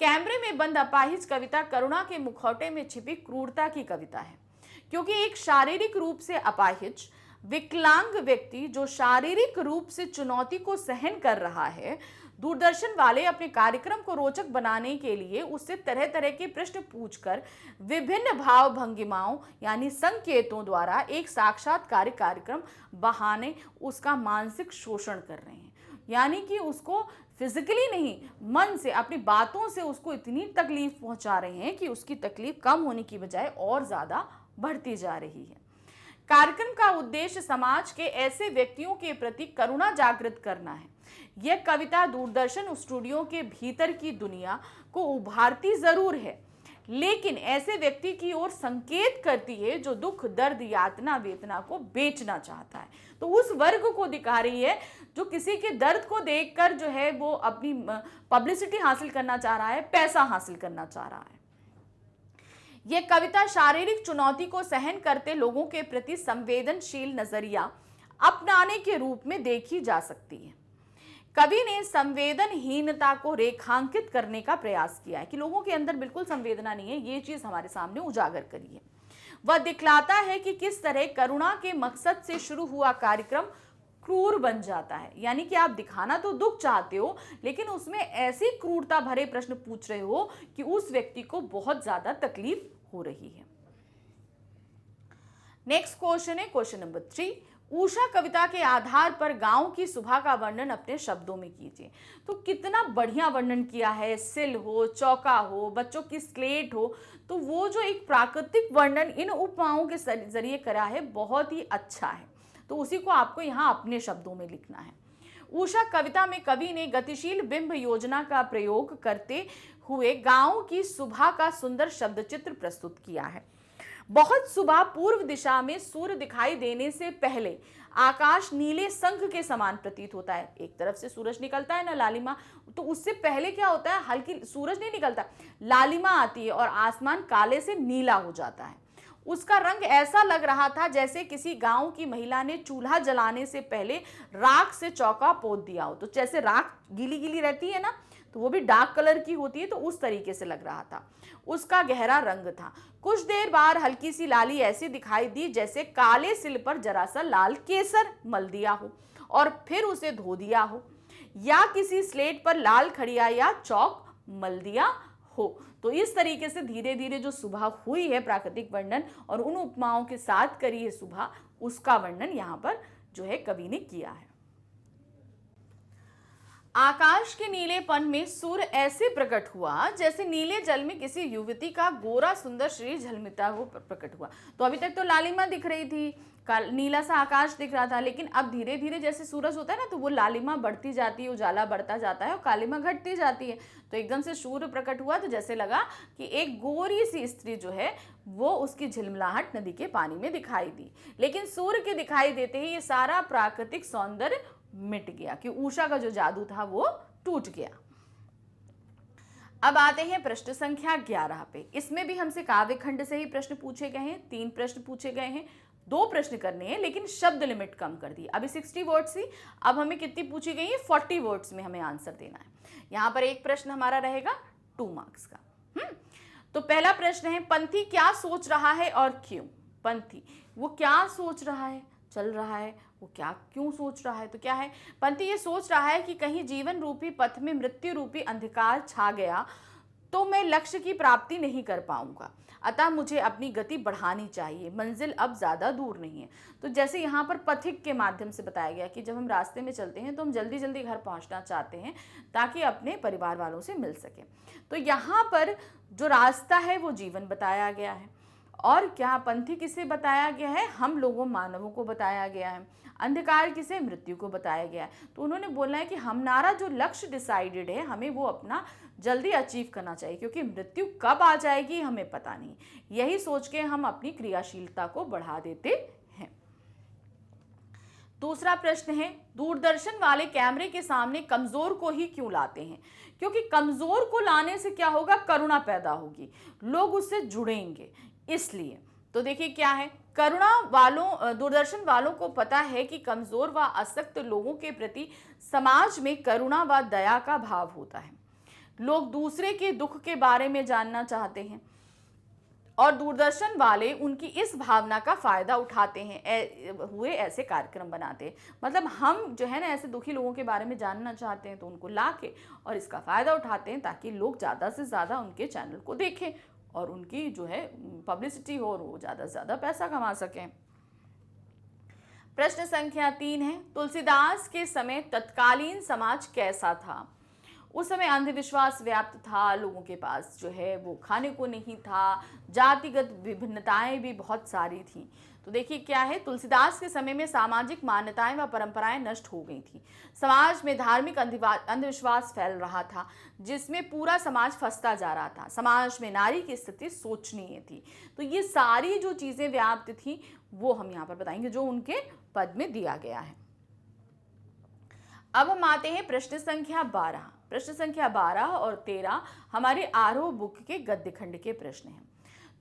कैमरे में बंद अपाहिज कविता करुणा के मुखौटे में छिपी क्रूरता की कविता है, क्योंकि एक शारीरिक रूप से अपाहिज विकलांग व्यक्ति जो शारीरिक रूप से चुनौती को सहन कर रहा है, दूरदर्शन वाले अपने कार्यक्रम को रोचक बनाने के लिए उससे तरह तरह के प्रश्न पूछकर विभिन्न भाव भंगिमाओं यानी संकेतों द्वारा एक साक्षात्कार कार्यक्रम बहाने उसका मानसिक शोषण कर रहे हैं। यानी कि उसको फिजिकली नहीं, मन से, अपनी बातों से उसको इतनी तकलीफ पहुंचा रहे हैं कि उसकी तकलीफ कम होने की बजाय और ज्यादा बढ़ती जा रही है। कार्यक्रम का उद्देश्य समाज के ऐसे व्यक्तियों के प्रति करुणा जागृत करना है। यह कविता दूरदर्शन स्टूडियो के भीतर की दुनिया को उभारती जरूर है, लेकिन ऐसे व्यक्ति की ओर संकेत करती है जो दुख, दर्द, यातना, वेदना को बेचना चाहता है। तो उस वर्ग को दिखा रही है जो किसी के दर्द को देखकर जो है वो अपनी पब्लिसिटी हासिल करना चाह रहा है, पैसा हासिल करना चाह रहा है। यह कविता शारीरिक चुनौती को सहन करते लोगों के प्रति संवेदनशील नजरिया अपनाने के रूप में देखी जा सकती है। कवि ने संवेदनहीनता को रेखांकित करने का प्रयास किया है कि लोगों के अंदर बिल्कुल संवेदना नहीं है, ये चीज हमारे सामने उजागर करी है। वह दिखलाता है कि किस तरह करुणा के मकसद से शुरू हुआ कार्यक्रम क्रूर बन जाता है। यानी कि आप दिखाना तो दुख चाहते हो, लेकिन उसमें ऐसी क्रूरता भरे प्रश्न पूछ रहे हो कि उस व्यक्ति को बहुत ज्यादा तकलीफ हो रही है। नेक्स्ट क्वेश्चन है क्वेश्चन नंबर 3। उषा कविता के आधार पर गांव की सुबह का वर्णन अपने शब्दों में कीजिए। तो कितना बढ़िया वर्णन किया है, सिल हो, चौका हो, बच्चों की स्लेट हो, तो वो जो एक प्राकृतिक वर्णन इन उपमाओं के जरिए करा है बहुत ही अच्छा है। तो उसी को आपको यहाँ अपने शब्दों में लिखना है। उषा कविता में कवि ने गतिशील बिंब योजना का प्रयोग करते हुए गांव की सुबह का सुंदर शब्द चित्र प्रस्तुत किया है। बहुत सुबह पूर्व दिशा में सूर्य दिखाई देने से पहले आकाश नीले शंख के समान प्रतीत होता है। एक तरफ से सूरज निकलता है ना लालिमा, तो उससे पहले क्या होता है, हल्की सूरज नहीं निकलता, लालिमा आती है और आसमान काले से नीला हो जाता है। उसका रंग ऐसा लग रहा था जैसे किसी गांव की महिला ने चूल्हा जलाने से पहले राख से चौका पोत दिया हो। तो जैसे राख गीली गीली रहती है ना, तो वो भी डार्क कलर की होती है, तो उस तरीके से लग रहा था। उसका गहरा रंग था। कुछ देर बाद हल्की सी लाली ऐसी दिखाई दी जैसे काले सिल पर जरा सा लाल केसर मल दिया हो और फिर उसे धो दिया हो, या किसी स्लेट पर लाल खड़िया या चौक मल दिया हो। तो इस तरीके से धीरे धीरे जो सुबह हुई है, प्राकृतिक वर्णन और उन उपमाओं के साथ करी है सुबह, उसका वर्णन यहाँ पर जो है कवि ने किया है। आकाश के नीलेपन में सूर्य ऐसे प्रकट हुआ जैसे नीले जल में किसी युवती का गोरा सुंदर शरीर झलमिता हुआ प्रकट हुआ। तो अभी तक तो लालिमा दिख रही थी, नीला सा आकाश दिख रहा था, लेकिन अब धीरे धीरे जैसे सूरज होता है ना, तो वो लालिमा बढ़ती जाती है, उजाला बढ़ता जाता है और कालिमा घटती जाती है। तो एकदम से सूर्य प्रकट हुआ तो जैसे लगा कि एक गोरी सी स्त्री जो है वो उसकी झिलमिलाहट नदी के पानी में दिखाई दी। लेकिन सूर्य के दिखाई देते ही ये सारा प्राकृतिक सौंदर्य मिट गया, कि उषा का जो जादू था वो टूट गया। अब आते हैं प्रश्न संख्या 11 पे। इसमें भी हमसे काव्य खंड से ही प्रश्न पूछे गए हैं। 3 प्रश्न पूछे गए हैं, 2 प्रश्न करने हैं, लेकिन शब्द लिमिट कम कर दी। अभी 60 वर्ड्स थी, अब हमें कितनी पूछी गई है, 40 वर्ड्स में हमें आंसर देना है। यहाँ पर एक प्रश्न हमारा रहेगा 2 मार्क्स का। तो पहला प्रश्न है, पंथी क्या सोच रहा है और क्यों? पंथी वो क्या सोच रहा है, चल रहा है, वो क्या क्यों सोच रहा है? तो क्या है, पंथी ये सोच रहा है कि कहीं जीवन रूपी पथ में मृत्यु रूपी अंधकार छा गया तो मैं लक्ष्य की प्राप्ति नहीं कर पाऊंगा, अतः मुझे अपनी गति बढ़ानी चाहिए, मंजिल अब ज्यादा दूर नहीं है। तो जैसे यहाँ पर पथिक के माध्यम से बताया गया कि जब हम रास्ते में चलते हैं तो हम जल्दी जल्दी घर पहुँचना चाहते हैं ताकि अपने परिवार वालों से मिल सके। तो यहाँ पर जो रास्ता है वो जीवन बताया गया है। और क्या पंथी किसे बताया गया है? हम लोगों मानवों को बताया गया है। अंधकार किसे? मृत्यु को बताया गया है। तो उन्होंने बोला है कि हमारा जो लक्ष्य डिसाइडेड है हमें वो अपना जल्दी अचीव करना चाहिए, क्योंकि मृत्यु कब आ जाएगी हमें पता नहीं। यही सोच के हम अपनी क्रियाशीलता को बढ़ा देते हैं। दूसरा प्रश्न है, दूरदर्शन वाले कैमरे के सामने कमजोर को ही क्यों लाते हैं? क्योंकि कमजोर को लाने से क्या होगा, करुणा पैदा होगी, लोग उससे जुड़ेंगे, इसलिए। तो देखिए क्या है, करुणा वालों, दूरदर्शन वालों को पता है कि कमजोर व अशक्त लोगों के प्रति समाज में करुणा व दया का भाव होता है। लोग दूसरे के दुख के बारे में जानना चाहते हैं और दूरदर्शन वाले उनकी इस भावना का फायदा उठाते हैं, हुए ऐसे कार्यक्रम बनाते हैं। मतलब हम जो है ना ऐसे दुखी लोगों के बारे में जानना चाहते हैं तो उनको ला के और इसका फायदा उठाते हैं ताकि लोग ज़्यादा से ज़्यादा उनके चैनल को देखें और उनकी जो है पब्लिसिटी हो और वो ज़्यादा से ज़्यादा पैसा कमा सकें। प्रश्न संख्या 3 है, तुलसीदास के समय तत्कालीन समाज कैसा था? उस समय अंधविश्वास व्याप्त था, लोगों के पास जो है वो खाने को नहीं था, जातिगत विभिन्नताएं भी बहुत सारी थी। तो देखिए क्या है, तुलसीदास के समय में सामाजिक मान्यताएं व परंपराएं नष्ट हो गई थी। समाज में धार्मिक अंधविश्वास फैल रहा था जिसमें पूरा समाज फंसता जा रहा था। समाज में नारी की स्थिति सोचनीय थी। तो ये सारी जो चीजें व्याप्त थी वो हम यहाँ पर बताएंगे जो उनके पद में दिया गया है। अब हम आते हैं प्रश्न संख्या 12। प्रश्न संख्या 12 और 13 हमारे आरोह बुक के गद्य खंड के प्रश्न हैं।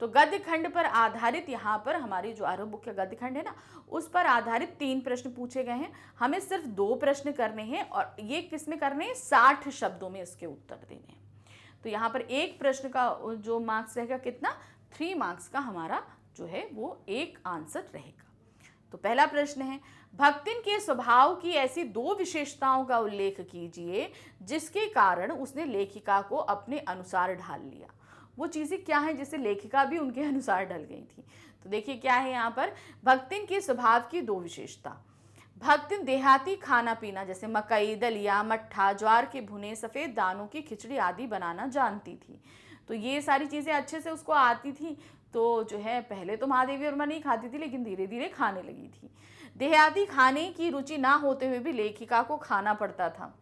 तो गद्य खंड पर आधारित यहाँ पर हमारी जो आरोह बुक का गद्य खंड है ना, उस पर आधारित 3 प्रश्न पूछे गए हैं। हमें सिर्फ 2 प्रश्न करने हैं और ये किस में करने हैं, 60 शब्दों में इसके उत्तर देने हैं। तो यहाँ पर एक प्रश्न का जो मार्क्स रहेगा कितना, 3 मार्क्स का हमारा जो है वो एक आंसर रहेगा। तो पहला प्रश्न है, भक्तिन के स्वभाव की ऐसी 2 विशेषताओं का उल्लेख कीजिए जिसके कारण उसने लेखिका को अपने अनुसार ढाल लिया। वो चीज़ें क्या हैं जिससे लेखिका भी उनके अनुसार ढल गई थी? तो देखिए क्या है यहाँ पर, भक्तिन के स्वभाव की 2 विशेषता। भक्तिन देहाती खाना पीना जैसे मकई, दलिया, मट्ठा, ज्वार के भुने, सफ़ेद दानों की खिचड़ी आदि बनाना जानती थी। तो ये सारी चीज़ें अच्छे से उसको आती थी। तो जो है पहले तो महादेवी वर्मा नहीं खाती थी लेकिन धीरे धीरे खाने लगी थी। देहाती खाने की रुचि ना होते हुए भी लेखिका को खाना पड़ता था।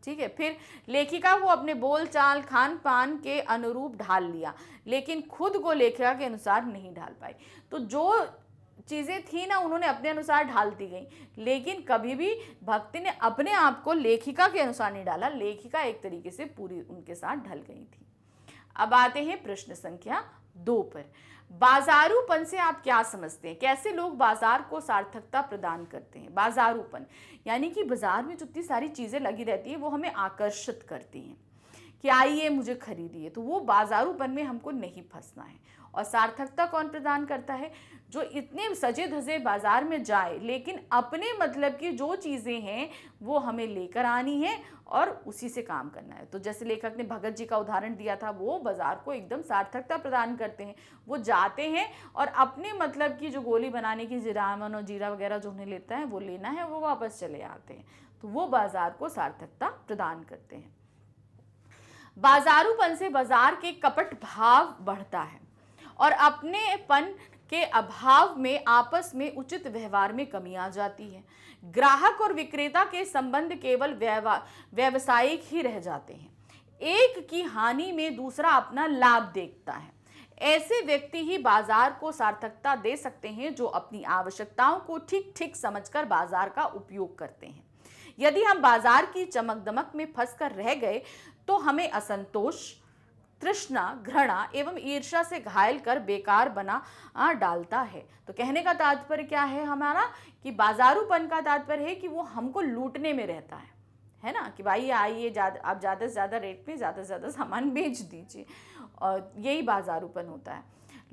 ठीक है, फिर लेखिका को अपने बोल चाल खान पान के अनुरूप ढाल लिया लेकिन खुद को लेखिका के अनुसार नहीं ढाल पाई। तो जो चीज़ें थी ना उन्होंने अपने अनुसार ढालती गई लेकिन कभी भी भक्ति ने अपने आप को लेखिका के अनुसार नहीं डाला। लेखिका एक तरीके से पूरी उनके साथ ढल गई थी। अब आते हैं प्रश्न संख्या 2 पर। बाजारूपन से आप क्या समझते हैं? कैसे लोग बाजार को सार्थकता प्रदान करते हैं? बाजारूपन यानी कि बाजार में जितनी सारी चीज़ें लगी रहती है वो हमें आकर्षित करती हैं कि आइए मुझे खरीदिए। तो वो बाजारूपन में हमको नहीं फंसना है। और सार्थकता कौन प्रदान करता है? जो इतने सजे धजे बाजार में जाए लेकिन अपने मतलब की जो चीज़ें हैं वो हमें लेकर आनी है और उसी से काम करना है। तो जैसे लेखक ने भगत जी का उदाहरण दिया था, वो बाजार को एकदम सार्थकता प्रदान करते हैं। वो जाते हैं और अपने मतलब की जो गोली बनाने की जिरामन और जीरा वगैरह जो उन्हें लेता है वो लेना है, वो वापस चले आते हैं। तो वो बाजार को सार्थकता प्रदान करते हैं। बाजारूपन से बाजार के कपट भाव बढ़ता है और अपनेपन के अभाव में आपस में उचित व्यवहार में कमी आ जाती है। ग्राहक और विक्रेता के संबंध केवल व्यावसायिक ही रह जाते हैं। एक की हानि में दूसरा अपना लाभ देखता है। ऐसे व्यक्ति ही बाजार को सार्थकता दे सकते हैं जो अपनी आवश्यकताओं को ठीक ठीक समझकर बाजार का उपयोग करते हैं। यदि हम बाजार की चमक दमक में फंसकर रह गए तो हमें असंतोष, तृष्णा, घृणा एवं ईर्ष्या से घायल कर बेकार बना डालता है। तो कहने का तात्पर्य क्या है हमारा, कि बाजारूपन का तात्पर्य है कि वो हमको लूटने में रहता है ना, कि भाई आइए आप ज़्यादा से ज़्यादा रेट में ज़्यादा से ज़्यादा सामान बेच दीजिए, और यही बाजारूपन होता है।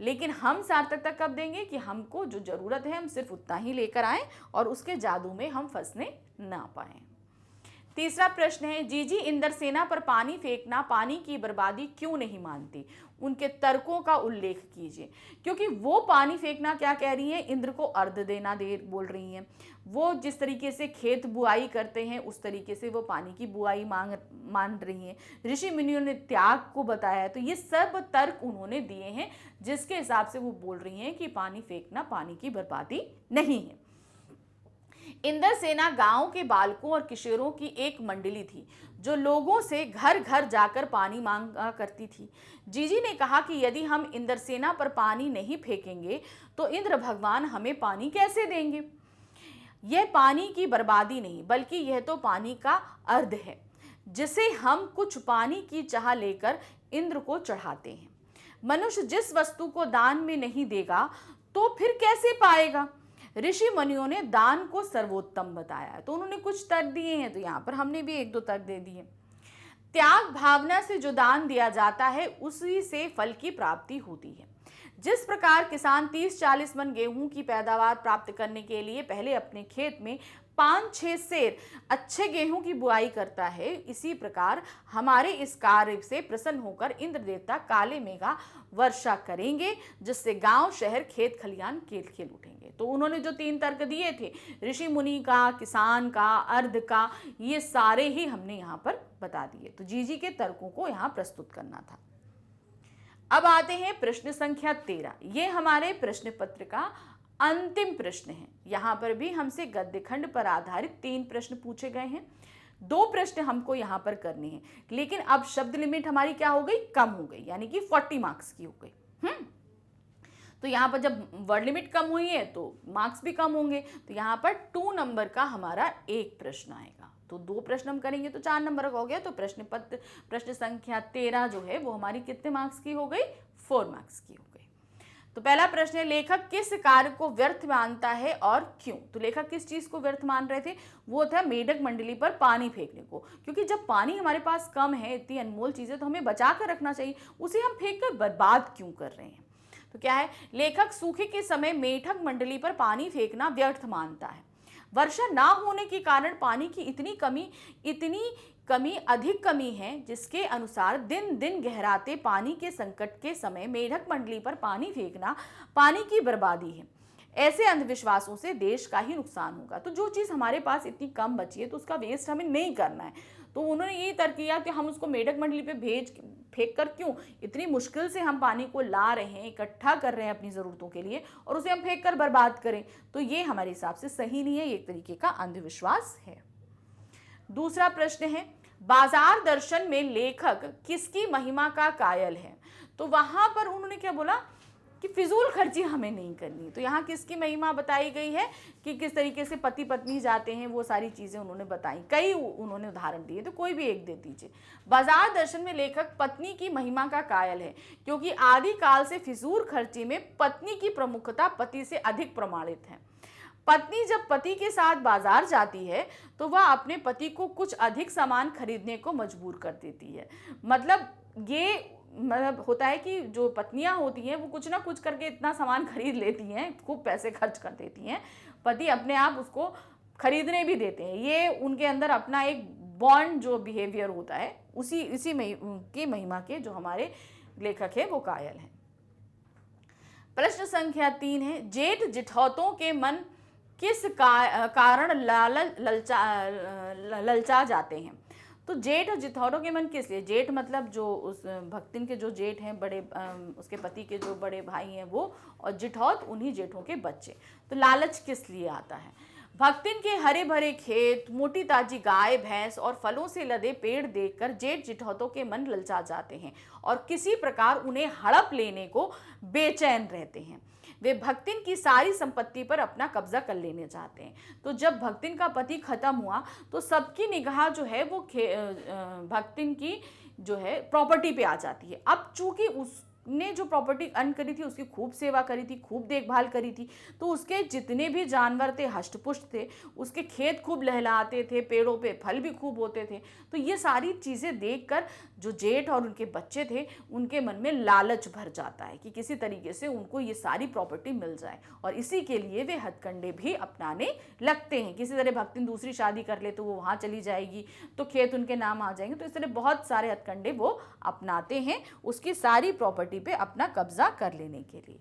लेकिन हम सार्थकता कब देंगे कि हमको जो ज़रूरत है हम सिर्फ उतना ही लेकर आएँ और उसके जादू में हम फंसने ना पाएँ। तीसरा प्रश्न है, जीजी इंद्रसेना पर पानी फेंकना पानी की बर्बादी क्यों नहीं मानती? उनके तर्कों का उल्लेख कीजिए। क्योंकि वो पानी फेंकना क्या कह रही हैं, इंद्र को अर्घ देना बोल रही हैं। वो जिस तरीके से खेत बुआई करते हैं उस तरीके से वो पानी की बुआई मान रही हैं। ऋषि मुनियों ने त्याग को बताया है। तो ये सब तर्क उन्होंने दिए हैं जिसके हिसाब से वो बोल रही हैं कि पानी फेंकना पानी की बर्बादी नहीं है। इंद्रसेना गांव के बालकों और किशोरों की एक मंडली थी जो लोगों से घर घर जाकर पानी मांगा करती थी। जीजी ने कहा कि यदि हम इंद्रसेना पर पानी नहीं फेंकेंगे तो इंद्र भगवान हमें पानी कैसे देंगे? यह पानी की बर्बादी नहीं बल्कि यह तो पानी का अर्घ है जिसे हम कुछ पानी की चाह लेकर इंद्र को चढ़ाते हैं। मनुष्य जिस वस्तु को दान में नहीं देगा तो फिर कैसे पाएगा? ऋषि मुनियों ने दान को सर्वोत्तम बताया है। तो उन्होंने कुछ तर्क दिए हैं, तो यहाँ पर हमने भी 1-2 तर्क दे दिए। त्याग भावना से जो दान दिया जाता है उसी से फल की प्राप्ति होती है। जिस प्रकार किसान 30-40 मन गेहूं की पैदावार प्राप्त करने के लिए पहले अपने खेत में 5-6 सेर अच्छे गेहूं की बुआई करता है, इसी प्रकार हमारे इस कार्य से प्रसन्न होकर इंद्र देवता काले मेघा वर्षा करेंगे, जिससे गांव शहर खेत खलियान खेल खेल उठेंगे। तो उन्होंने जो 3 तर्क दिए थे, ऋषि मुनि का, किसान का, अर्ध का, ये सारे ही हमने यहाँ पर बता दिए। तो जी के तर्कों को यहाँ प्रस्तुत करना था। अब आते हैं प्रश्न संख्या 13। ये हमारे प्रश्न पत्र का अंतिम प्रश्न है। यहाँ पर भी हमसे गद्य खंड पर आधारित 3 प्रश्न पूछे गए हैं। 2 प्रश्न हमको यहाँ पर करने हैं, लेकिन अब शब्द लिमिट हमारी क्या हो गई, कम हो गई, यानी कि 40 मार्क्स की हो गई। तो यहाँ पर जब वर्ड लिमिट कम हुई है तो मार्क्स भी कम होंगे। तो यहाँ पर 2 नंबर का हमारा एक प्रश्न आएगा। तो 2 प्रश्न हम करेंगे तो 4 नंबर का हो गया। तो प्रश्न संख्या 13 जो है वो हमारी कितने मार्क्स की हो गई, 4 मार्क्स की हो गई। तो पहला प्रश्न है, लेखक किस कार्य को व्यर्थ मानता है और क्यों। तो लेखक किस चीज को व्यर्थ मान रहे थे, वो था मेढक मंडली पर पानी फेंकने को, क्योंकि जब पानी हमारे पास कम है, इतनी अनमोल चीजें, तो हमें बचा कर रखना चाहिए, उसे हम फेंक कर बर्बाद क्यों कर रहे हैं। तो क्या है, लेखक सूखे के समय मेढक मंडली पर पानी फेंकना व्यर्थ मानता है। वर्षा ना होने के कारण पानी की इतनी कमी अधिक कमी है, जिसके अनुसार दिन दिन गहराते पानी के संकट के समय मेढक मंडली पर पानी फेंकना पानी की बर्बादी है। ऐसे अंधविश्वासों से देश का ही नुकसान होगा। तो जो चीज़ हमारे पास इतनी कम बची है तो उसका वेस्ट हमें नहीं करना है। तो उन्होंने ये तर्क किया कि हम उसको मेढक मंडली पे फेंक कर क्यों, इतनी मुश्किल से हम पानी को ला रहे हैं, इकट्ठा कर रहे हैं अपनी ज़रूरतों के लिए, और उसे हम फेंक कर बर्बाद करें। तो ये हमारे हिसाब से सही नहीं है, ये एक तरीके का अंधविश्वास है। दूसरा प्रश्न है, बाजार दर्शन में लेखक किसकी महिमा का कायल है। तो वहां पर उन्होंने क्या बोला कि फिजूल खर्ची हमें नहीं करनी। तो यहाँ किसकी महिमा बताई गई है कि किस तरीके से पति पत्नी जाते हैं, वो सारी चीज़ें उन्होंने बताई। कई उन्होंने उदाहरण दिए, तो कोई भी एक दे दीजिए। बाजार दर्शन में लेखक पत्नी की महिमा का कायल है, क्योंकि आदि काल से फिजूल खर्ची में पत्नी की प्रमुखता पति से अधिक प्रमाणित है। पत्नी जब पति के साथ बाजार जाती है तो वह अपने पति को कुछ अधिक सामान खरीदने को मजबूर कर देती है। मतलब होता है कि जो पत्नियां होती हैं वो कुछ ना कुछ करके इतना सामान खरीद लेती हैं, खूब पैसे खर्च कर देती हैं, पति अपने आप उसको खरीदने भी देते हैं। ये उनके अंदर अपना एक बॉन्ड जो बिहेवियर होता है, इसी की महिमा के जो हमारे लेखक है वो कायल हैं। प्रश्न संख्या 3 है, जेठ जिठौतों के मन किस कारण ललचा जाते हैं। तो जेठ और जिठौरों के मन किस लिए, जेठ मतलब जो उस भक्तिन के जो जेठ हैं, बड़े उसके पति के जो बड़े भाई हैं वो, और जिठौत उन्हीं जेठों के बच्चे। तो लालच किस लिए आता है, भक्तिन के हरे भरे खेत, मोटी ताजी गाय भैंस और फलों से लदे पेड़ देखकर जेठ जिठौतों के मन ललचा जाते हैं और किसी प्रकार उन्हें हड़प लेने को बेचैन रहते हैं। वे भक्तिन की सारी संपत्ति पर अपना कब्जा कर लेने चाहते हैं। तो जब भक्तिन का पति खत्म हुआ तो सबकी निगाह जो है वो भक्तिन की जो है प्रॉपर्टी पे आ जाती है। अब चूंकि उसने जो प्रॉपर्टी अर्न करी थी उसकी खूब सेवा करी थी, खूब देखभाल करी थी, तो उसके जितने भी जानवर थे हष्टपुष्ट थे, उसके खेत खूब लहलाते थे, पेड़ों पे फल भी खूब होते थे। तो ये सारी चीज़ें देखकर जो जेठ और उनके बच्चे थे उनके मन में लालच भर जाता है कि किसी तरीके से उनको ये सारी प्रॉपर्टी मिल जाए, और इसी के लिए वे हथकंडे भी अपनाने लगते हैं। किसी तरह भक्तिन दूसरी शादी कर ले तो वो वहाँ चली जाएगी, तो खेत उनके नाम आ जाएंगे। तो इस तरह बहुत सारे हथकंडे वो अपनाते हैं उसकी सारी प्रॉपर्टी पे अपना कब्जा कर लेने के लिए।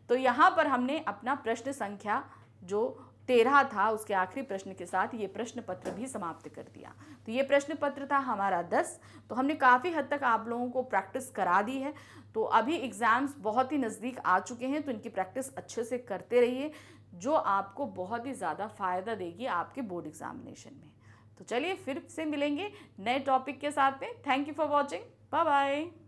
तो यहाँ पर हमने अपना प्रश्न संख्या जो 13 था उसके आखिरी प्रश्न के साथ ये प्रश्न पत्र भी समाप्त कर दिया। तो ये प्रश्न पत्र था हमारा 10। तो हमने काफ़ी हद तक आप लोगों को प्रैक्टिस करा दी है। तो अभी एग्ज़ाम्स बहुत ही नज़दीक आ चुके हैं, तो इनकी प्रैक्टिस अच्छे से करते रहिए, जो आपको बहुत ही ज़्यादा फ़ायदा देगी आपके बोर्ड एग्जामिनेशन में। तो चलिए फिर से मिलेंगे नए टॉपिक के साथ में। Thank you for watching, bye bye.